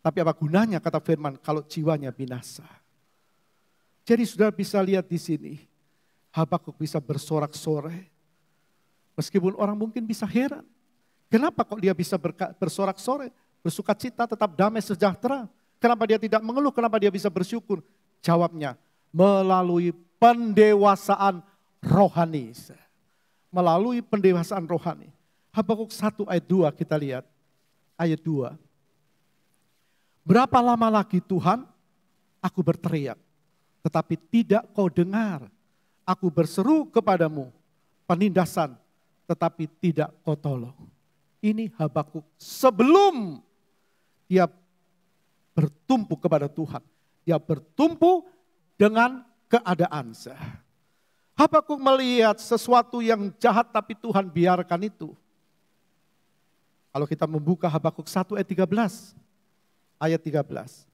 Tapi apa gunanya kata firman kalau jiwanya binasa. Jadi sudah bisa lihat di sini. Habakuk bisa bersorak-sorai. Meskipun orang mungkin bisa heran. Kenapa kok dia bisa bersorak-sorai? Bersukacita, tetap damai sejahtera. Kenapa dia tidak mengeluh? Kenapa dia bisa bersyukur? Jawabnya, melalui pendewasaan rohani. Melalui pendewasaan rohani. Habakuk 1 ayat 2 kita lihat. Ayat 2. Berapa lama lagi Tuhan, aku berteriak, tetapi tidak kau dengar. Aku berseru kepadamu, penindasan, tetapi tidak kau tolong. Ini Habakuk sebelum dia bertumpu kepada Tuhan. Dia bertumpu dengan keadaan. Habakuk melihat sesuatu yang jahat tapi Tuhan biarkan itu. Kalau kita membuka Habakuk 1 ayat 13. Ayat 13.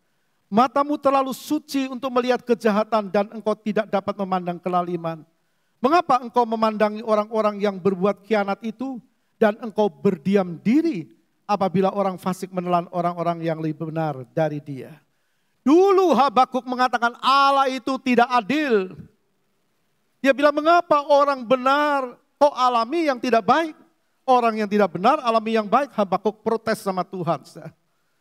Matamu terlalu suci untuk melihat kejahatan dan engkau tidak dapat memandang kelaliman. Mengapa engkau memandangi orang-orang yang berbuat khianat itu dan engkau berdiam diri apabila orang fasik menelan orang-orang yang lebih benar dari dia. Dulu Habakuk mengatakan Allah itu tidak adil. Dia bilang mengapa orang benar kok alami yang tidak baik. Orang yang tidak benar alami yang baik. Habakuk protes sama Tuhan.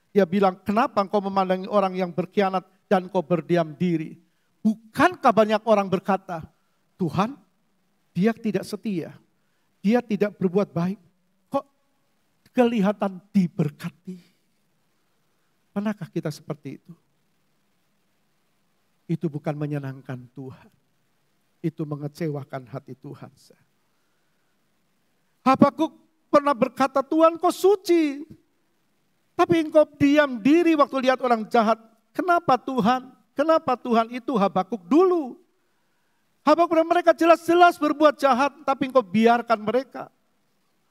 Dia bilang, kenapa engkau memandangi orang yang berkhianat dan engkau berdiam diri? Bukankah banyak orang berkata, Tuhan, dia tidak setia, dia tidak berbuat baik. Kok kelihatan diberkati? Pernahkah kita seperti itu? Itu bukan menyenangkan Tuhan. itu mengecewakan hati Tuhan. Habakuk pernah berkata, Tuhan kau suci. Tapi engkau diam diri waktu lihat orang jahat. Kenapa Tuhan? Kenapa Tuhan itu Habakuk dulu? Habakuk dan mereka jelas-jelas berbuat jahat, tapi engkau biarkan mereka.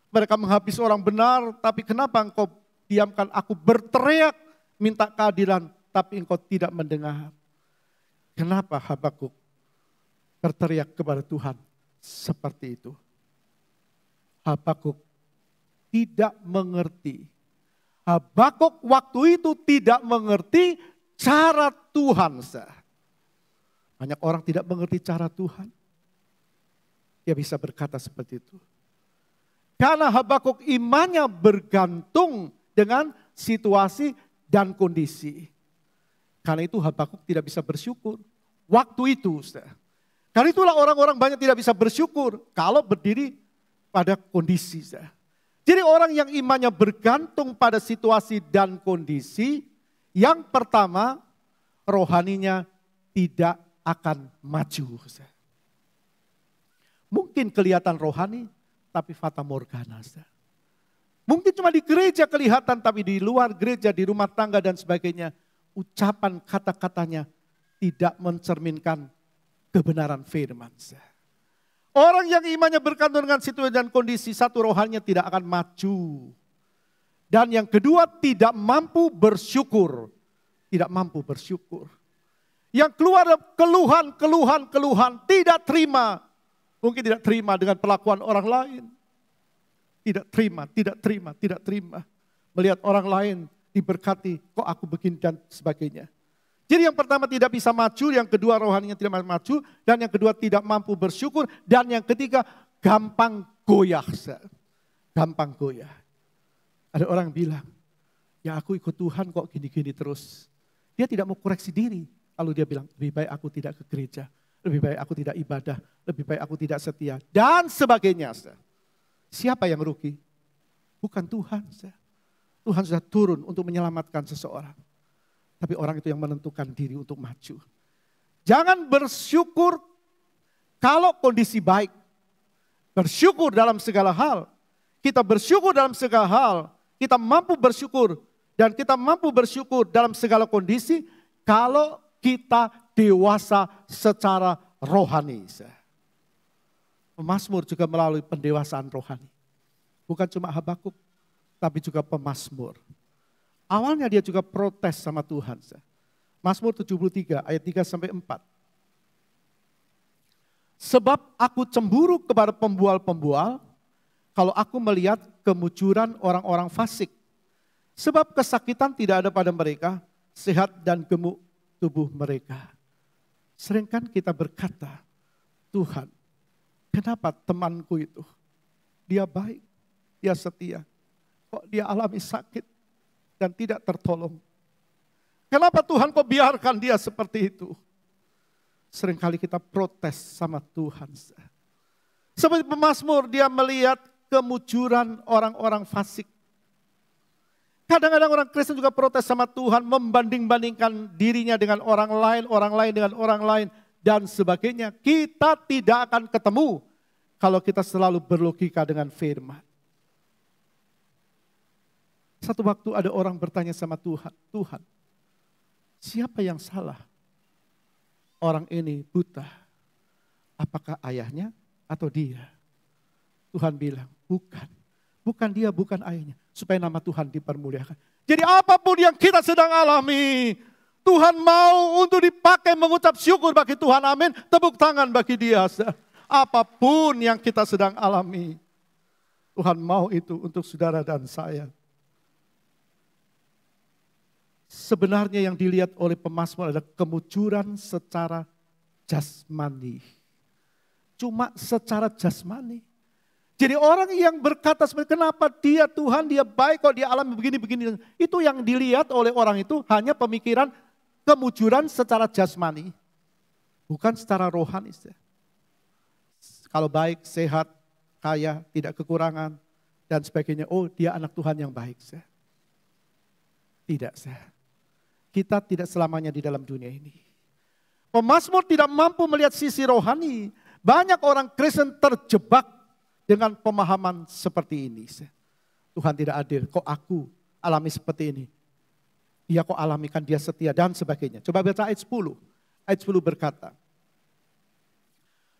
Mereka menghabis orang benar, tapi kenapa engkau diamkan? Aku berteriak minta keadilan, tapi engkau tidak mendengar. Kenapa Habakuk berteriak kepada Tuhan seperti itu? Habakuk tidak mengerti. Habakuk waktu itu tidak mengerti cara Tuhan. Banyak orang tidak mengerti cara Tuhan. Dia bisa berkata seperti itu. Karena Habakuk imannya bergantung dengan situasi dan kondisi. Karena itu Habakuk tidak bisa bersyukur. Waktu itu. Karena itulah orang-orang banyak tidak bisa bersyukur kalau berdiri pada kondisi. Jadi orang yang imannya bergantung pada situasi dan kondisi, yang pertama rohaninya tidak akan maju. Mungkin kelihatan rohani, tapi fata morgana. Mungkin cuma di gereja kelihatan, tapi di luar gereja, di rumah tangga dan sebagainya, ucapan kata-katanya tidak mencerminkan kebenaran firman. Orang yang imannya bergantung dengan situasi dan kondisi, satu rohaninya tidak akan maju. Dan yang kedua tidak mampu bersyukur. Tidak mampu bersyukur. Yang keluar keluhan, tidak terima. Mungkin tidak terima dengan perlakuan orang lain. Tidak terima. Melihat orang lain diberkati, kok aku begini dan sebagainya. Jadi yang pertama tidak bisa maju, yang kedua rohaninya tidak maju, dan yang kedua tidak mampu bersyukur, dan yang ketiga gampang goyah. Gampang goyah. Ada orang bilang, ya aku ikut Tuhan kok gini-gini terus. Dia tidak mau koreksi diri. Lalu dia bilang, lebih baik aku tidak ke gereja. Lebih baik aku tidak ibadah. Lebih baik aku tidak setia. Dan sebagainya. Siapa yang rugi? Bukan Tuhan. Tuhan sudah turun untuk menyelamatkan seseorang. Tapi orang itu yang menentukan diri untuk maju. Jangan bersyukur kalau kondisi baik. Bersyukur dalam segala hal. Kita bersyukur dalam segala hal. Kita mampu bersyukur. Dan kita mampu bersyukur dalam segala kondisi kalau kita dewasa secara rohani. Pemazmur juga melalui pendewasaan rohani. Bukan cuma Habakuk, tapi juga pemazmur. Awalnya dia juga protes sama Tuhan. Mazmur 73 ayat 3-4. Sebab aku cemburu kepada pembual-pembual kalau aku melihat kemujuran orang-orang fasik. Sebab kesakitan tidak ada pada mereka, sehat dan gemuk tubuh mereka. Seringkan kita berkata, Tuhan, kenapa temanku itu? Dia baik, dia setia. Kok dia alami sakit dan tidak tertolong? Kenapa Tuhan kok biarkan dia seperti itu? Seringkali kita protes sama Tuhan. Seperti pemazmur, dia melihat kemujuran orang-orang fasik. Kadang-kadang orang Kristen juga protes sama Tuhan, membanding-bandingkan dirinya dengan orang lain dengan orang lain, dan sebagainya. Kita tidak akan ketemu kalau kita selalu berlogika dengan firman. Satu waktu ada orang bertanya sama Tuhan, Tuhan, siapa yang salah? Orang ini buta, apakah ayahnya atau dia? Tuhan bilang, bukan dia, bukan ayahnya. Supaya nama Tuhan dipermuliakan. Jadi apapun yang kita sedang alami, Tuhan mau untuk dipakai mengucap syukur bagi Tuhan, amin. Tepuk tangan bagi dia. Apapun yang kita sedang alami, Tuhan mau itu untuk saudara dan saya. Sebenarnya yang dilihat oleh pemazmur adalah kemujuran secara jasmani. Cuma secara jasmani. Jadi orang yang berkata seperti kenapa dia Tuhan, dia baik kok dia alami begini-begini. Itu yang dilihat oleh orang itu hanya pemikiran kemujuran secara jasmani. Bukan secara rohani. Kalau baik, sehat, kaya, tidak kekurangan, dan sebagainya. Oh dia anak Tuhan yang baik. Tidak. Kita tidak selamanya di dalam dunia ini. Pemazmur tidak mampu melihat sisi rohani. Banyak orang Kristen terjebak dengan pemahaman seperti ini. Tuhan tidak adil, kok aku alami seperti ini? Iya kok alami, kan dia setia dan sebagainya. Coba baca ayat 10. Ayat 10 berkata,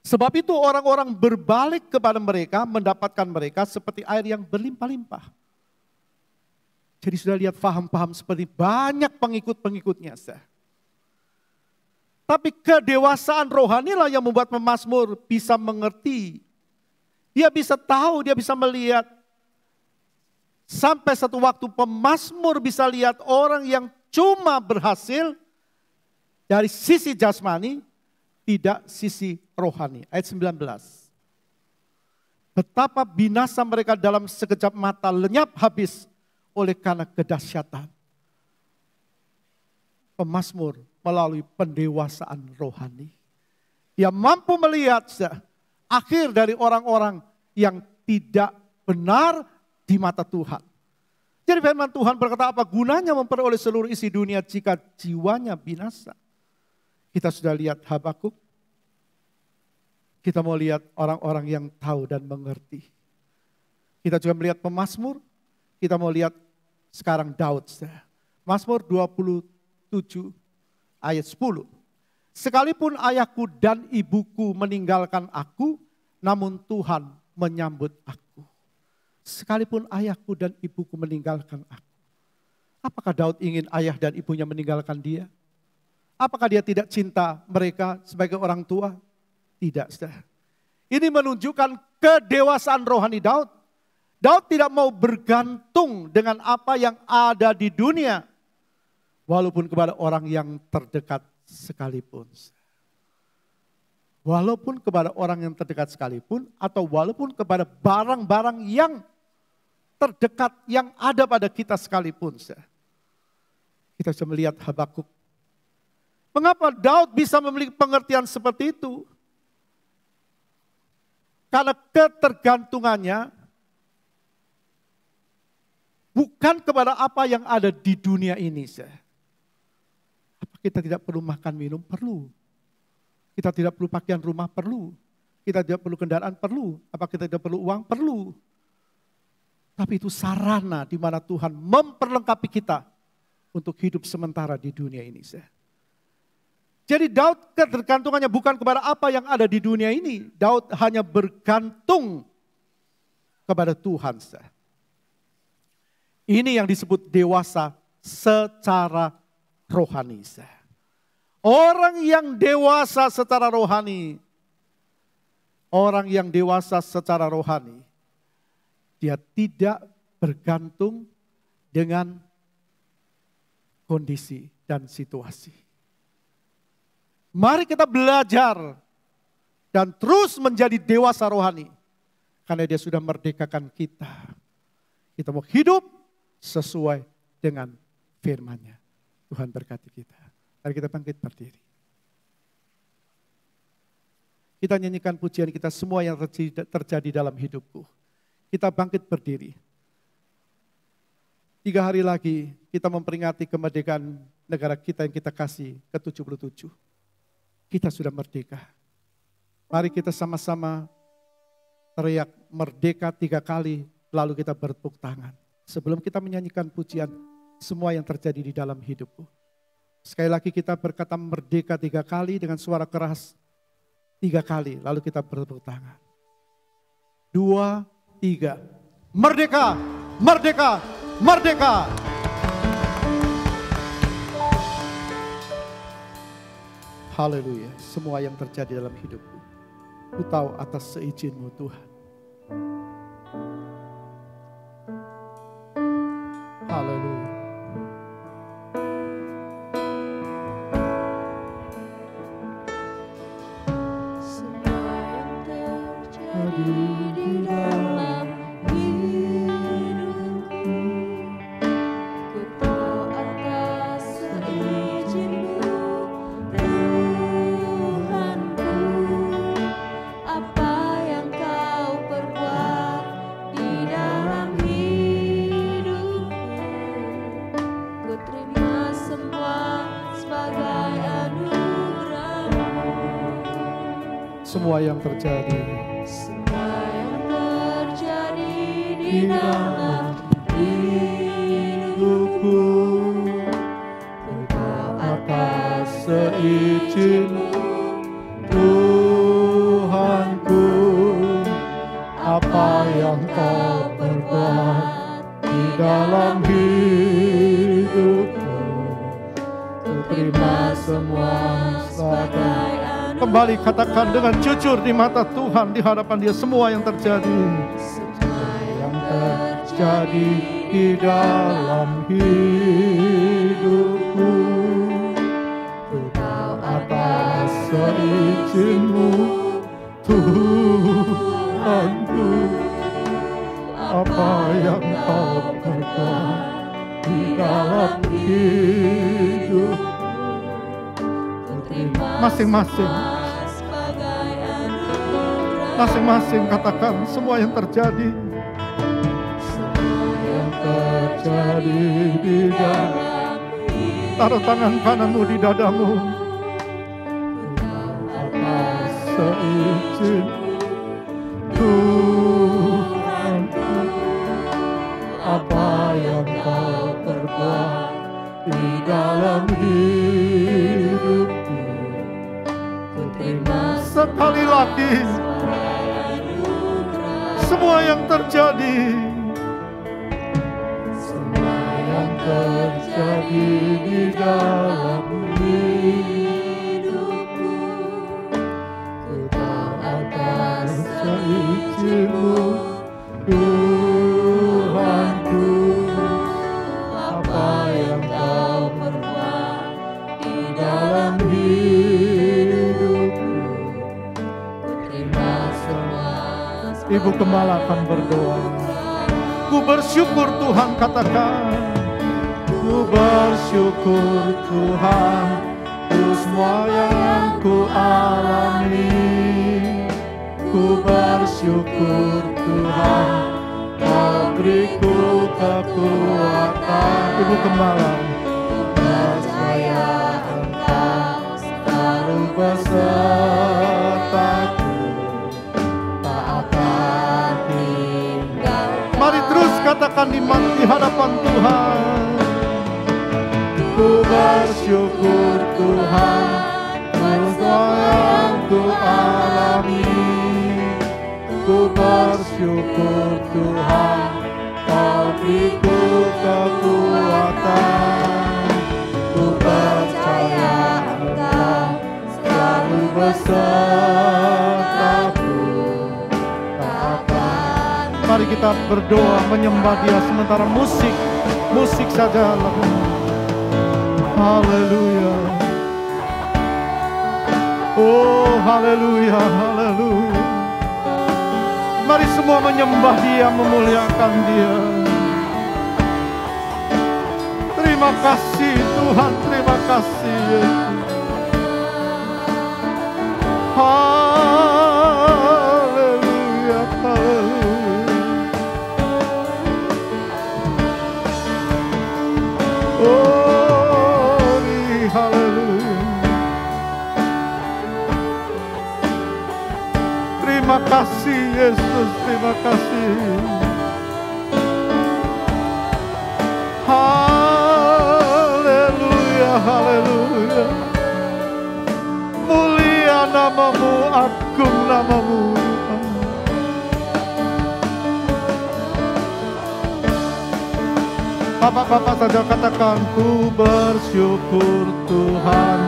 sebab itu orang-orang berbalik kepada mereka, mendapatkan mereka seperti air yang berlimpah-limpah. Jadi sudah lihat paham-paham seperti banyak pengikut-pengikutnya. Tapi kedewasaan rohanilah yang membuat pemazmur bisa mengerti. Dia bisa tahu, dia bisa melihat. Sampai satu waktu pemazmur bisa lihat orang yang cuma berhasil dari sisi jasmani, tidak sisi rohani. Ayat 19. Betapa binasa mereka dalam sekejap mata, lenyap habis oleh karena kedahsyatan. Pemazmur melalui pendewasaan rohani. Dia mampu melihat akhir dari orang-orang yang tidak benar di mata Tuhan. Jadi firman Tuhan berkata, apa gunanya memperoleh seluruh isi dunia jika jiwanya binasa? Kita sudah lihat Habakuk. Kita mau lihat orang-orang yang tahu dan mengerti. Kita juga melihat pemazmur. Kita mau lihat sekarang Daud. Mazmur 27 ayat 10. Sekalipun ayahku dan ibuku meninggalkan aku, namun Tuhan menyambut aku. Sekalipun ayahku dan ibuku meninggalkan aku. Apakah Daud ingin ayah dan ibunya meninggalkan dia? Apakah dia tidak cinta mereka sebagai orang tua? Tidak, saudara. Ini menunjukkan kedewasaan rohani Daud. Daud tidak mau bergantung dengan apa yang ada di dunia. Walaupun kepada orang yang terdekat sekalipun. Walaupun kepada orang yang terdekat sekalipun, atau walaupun kepada barang-barang yang terdekat yang ada pada kita sekalipun. Kita bisa melihat Habakuk. Mengapa Daud bisa memiliki pengertian seperti itu? Karena ketergantungannya bukan kepada apa yang ada di dunia ini. Apa kita tidak perlu makan minum? Perlu. Kita tidak perlu pakaian rumah? Perlu. Kita tidak perlu kendaraan? Perlu. Apa kita tidak perlu uang? Perlu. Tapi itu sarana di mana Tuhan memperlengkapi kita untuk hidup sementara di dunia ini. Jadi Daud ketergantungannya bukan kepada apa yang ada di dunia ini. Daud hanya bergantung kepada Tuhan. Ini yang disebut dewasa secara rohani. Orang yang dewasa secara rohani. Orang yang dewasa secara rohani. Dia tidak bergantung dengan kondisi dan situasi. Mari kita belajar dan terus menjadi dewasa rohani. Karena dia sudah merdekakan kita. Kita mau hidup sesuai dengan firman-Nya. Tuhan berkati kita. Mari kita bangkit berdiri. Kita nyanyikan pujian kita semua yang terjadi dalam hidupku. Kita bangkit berdiri. 3 hari lagi kita memperingati kemerdekaan negara kita yang kita kasih ke-77. Kita sudah merdeka. Mari kita sama-sama teriak merdeka 3 kali, lalu kita bertepuk tangan. Sebelum kita menyanyikan pujian semua yang terjadi di dalam hidupku. Sekali lagi kita berkata merdeka 3 kali dengan suara keras 3 kali, lalu kita bertepuk tangan. 2, 3. Merdeka, merdeka, merdeka. Haleluya. Semua yang terjadi dalam hidupku, ku tahu atas seizin-Mu Tuhan. Haleluya. Semua yang terjadi di dalam hidupku, ku tahu atas seizin-Mu Tuhanku. Apa yang Kau perbuat di dalam hidupku, ku terima semua sebagai anugerah. semua yang terjadi. Semua yang terjadi di dalam hidupku, Engkau atas seizin-Mu, Tuhanku. Apa yang Kau perbuat di dalam hidupku, ku terima semua sebagai anugerah. Kembali katakan dengan jujur di mata Tuhan, di hadapan Dia, semua yang terjadi, semua yang terjadi di dalam hidupku, ku tahu atas seizin-Mu, Tuhanku. Apa yang Kau perbuat di dalam hidup, masing-masing katakan semua yang terjadi, semua yang terjadi di dalam. Taruh tangan kananmu di dadamu. Atas seizin Tuhanku, apa yang Kau perbuat di dalam hidupku, ku terima sekali lagi semua yang terjadi, semua yang terjadi di dalam hidupku, ku tahu atas seizin-Mu, Tuhanku. Apa yang Kau perbuat di dalam hidupku, ku terima semua. Ibu Gembala akan berdoa. Ku bersyukur Tuhan, katakan. Ku bersyukur Tuhan, ku semua yang ku alami. Ku bersyukur Tuhan, Kau beriku kekuatan. Ibu Gembala, percaya Engkau selalu besertaku, tak akan tinggal. Mari terus katakan di hadapan Tuhan. Ku bersyukur Tuhan, semua yang ku alami. Ku bersyukur Tuhan, Kau beriku kekuatan. Ku percaya Engkau selalu besertaku, tak akan. Mari kita berdoa menyembah Dia sementara musik saja. Haleluya. Oh haleluya, haleluya. Mari semua menyembah Dia, memuliakan Dia. Terima kasih Tuhan, terima kasih Yesus. Haleluya, haleluya. Oh, haleluya. Terima kasih Yesus, terima kasih. Haleluya, haleluya. Mulia nama-Mu, agung nama-Mu. Bapak-bapak saja katakan, ku bersyukur Tuhan,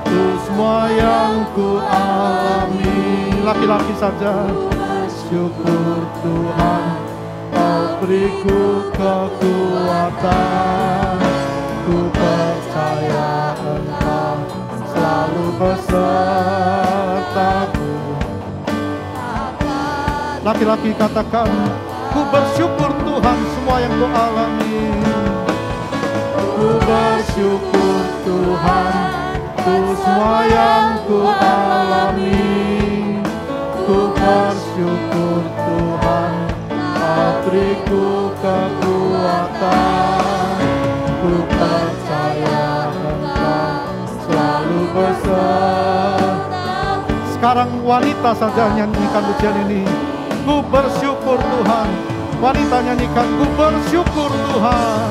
ku semua yang ku alami. Laki-laki saja, syukur Tuhan, Kau beriku kekuatan. Ku percaya Engkau selalu besertaku. Laki-laki katakan, ku bersyukur Tuhan semua yang ku alami. Ku bersyukur Tuhan, ku semua yang ku alami. Ku bersyukur Tuhan, Kau beriku kekuatan. Ku percaya Engkau selalu beserta. Sekarang wanita saja nyanyikan pujian ini. Ku bersyukur Tuhan. Wanita nyanyikan, ku bersyukur Tuhan.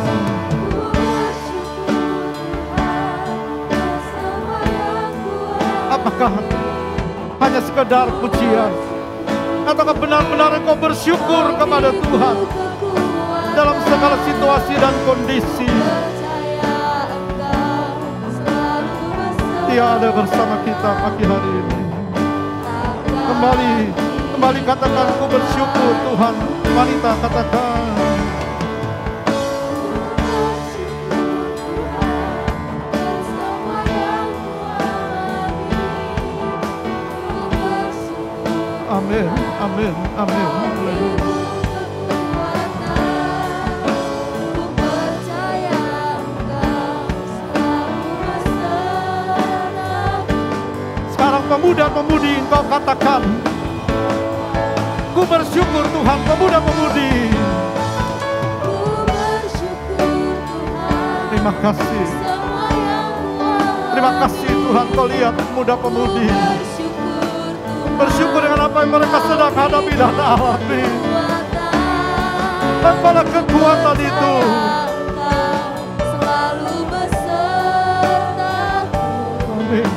Apakah hanya sekedar pujian? Ataukah benar-benar engkau bersyukur kepada Tuhan dalam segala situasi dan kondisi? Dia ada bersama kita pagi hari ini. Kembali katakan, ku bersyukur Tuhan. Wanita katakan. Amin, amin, amin. Sekarang pemuda-pemudi engkau katakan, ku bersyukur Tuhan. Pemuda-pemudi, terima kasih. Terima kasih Tuhan, kau lihat pemuda-pemudi bersyukur dengan apa yang mereka sedang hadapi dan alami. Dan pada kekuatan itu, amin.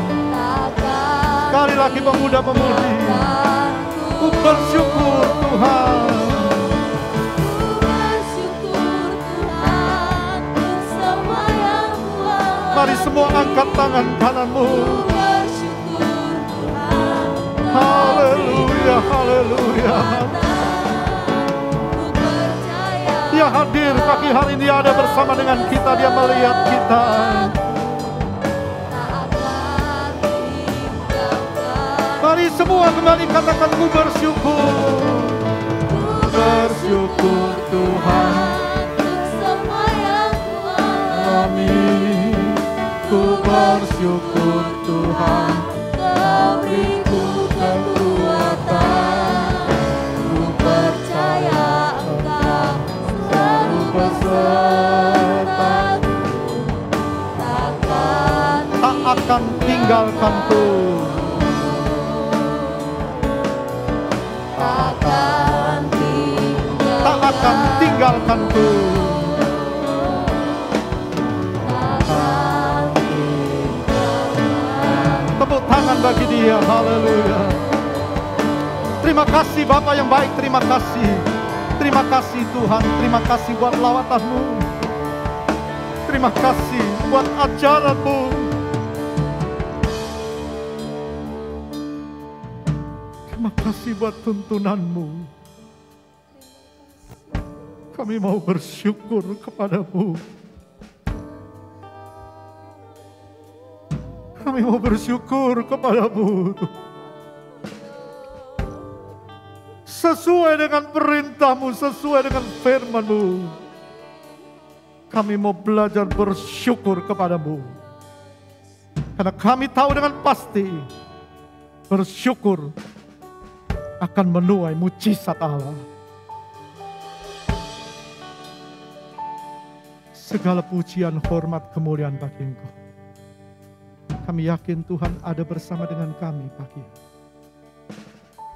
Sekali lagi pemuda-pemudi, ku bersyukur Tuhan. Mari semua angkat tangan kananmu. Haleluya, haleluya. Dia hadir pagi hari ini, ada bersama dengan kita. Dia melihat kita. Mari semua kembali katakan, ku bersyukur. Bersyukur Tuhan. Amin. Ku bersyukur Tuhan. Beriku kekuatan. Ku percaya Engkau selalu besertaku. Tak akan tinggalkanku. Tak akan tinggalkanku. Tepuk tangan bagi dia. Haleluya. Terima kasih Bapa yang baik. Terima kasih. Terima kasih Tuhan. Terima kasih buat lawatanmu. Terima kasih buat ajaranmu. Terima kasih buat tuntunanmu. Kami mau bersyukur kepadamu. Kami mau bersyukur kepadamu. Sesuai dengan perintahmu, sesuai dengan firmanmu. Kami mau belajar bersyukur kepadamu. Karena kami tahu dengan pasti bersyukur akan menuai mujizat Allah. Segala pujian, hormat, kemuliaan bagi Engkau. Kami yakin Tuhan ada bersama dengan kami pagi.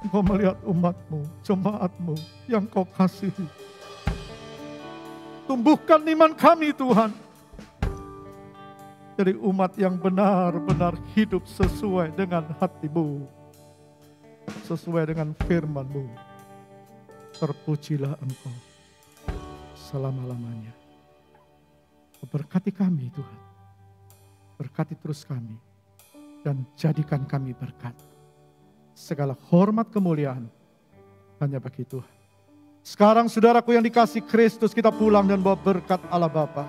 Engkau melihat umat-Mu, jemaat-Mu yang Kau kasihi. Tumbuhkan iman kami Tuhan. Jadi umat yang benar-benar hidup sesuai dengan hati-Mu. Sesuai dengan firman-Mu. Terpujilah Engkau selama-lamanya. Berkati kami Tuhan. Berkati terus kami. Dan jadikan kami berkat. Segala hormat kemuliaan hanya bagi Tuhan. Sekarang saudaraku yang dikasih Kristus, kita pulang dan bawa berkat Allah Bapa,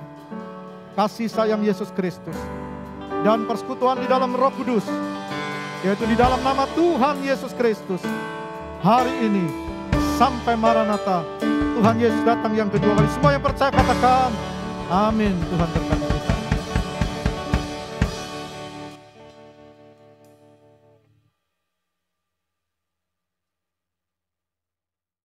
kasih sayang Yesus Kristus, dan persekutuan di dalam Roh Kudus, yaitu di dalam nama Tuhan Yesus Kristus. Hari ini sampai Maranatha, Tuhan Yesus datang yang kedua kali. Semua yang percaya katakan amin. Tuhan berkati.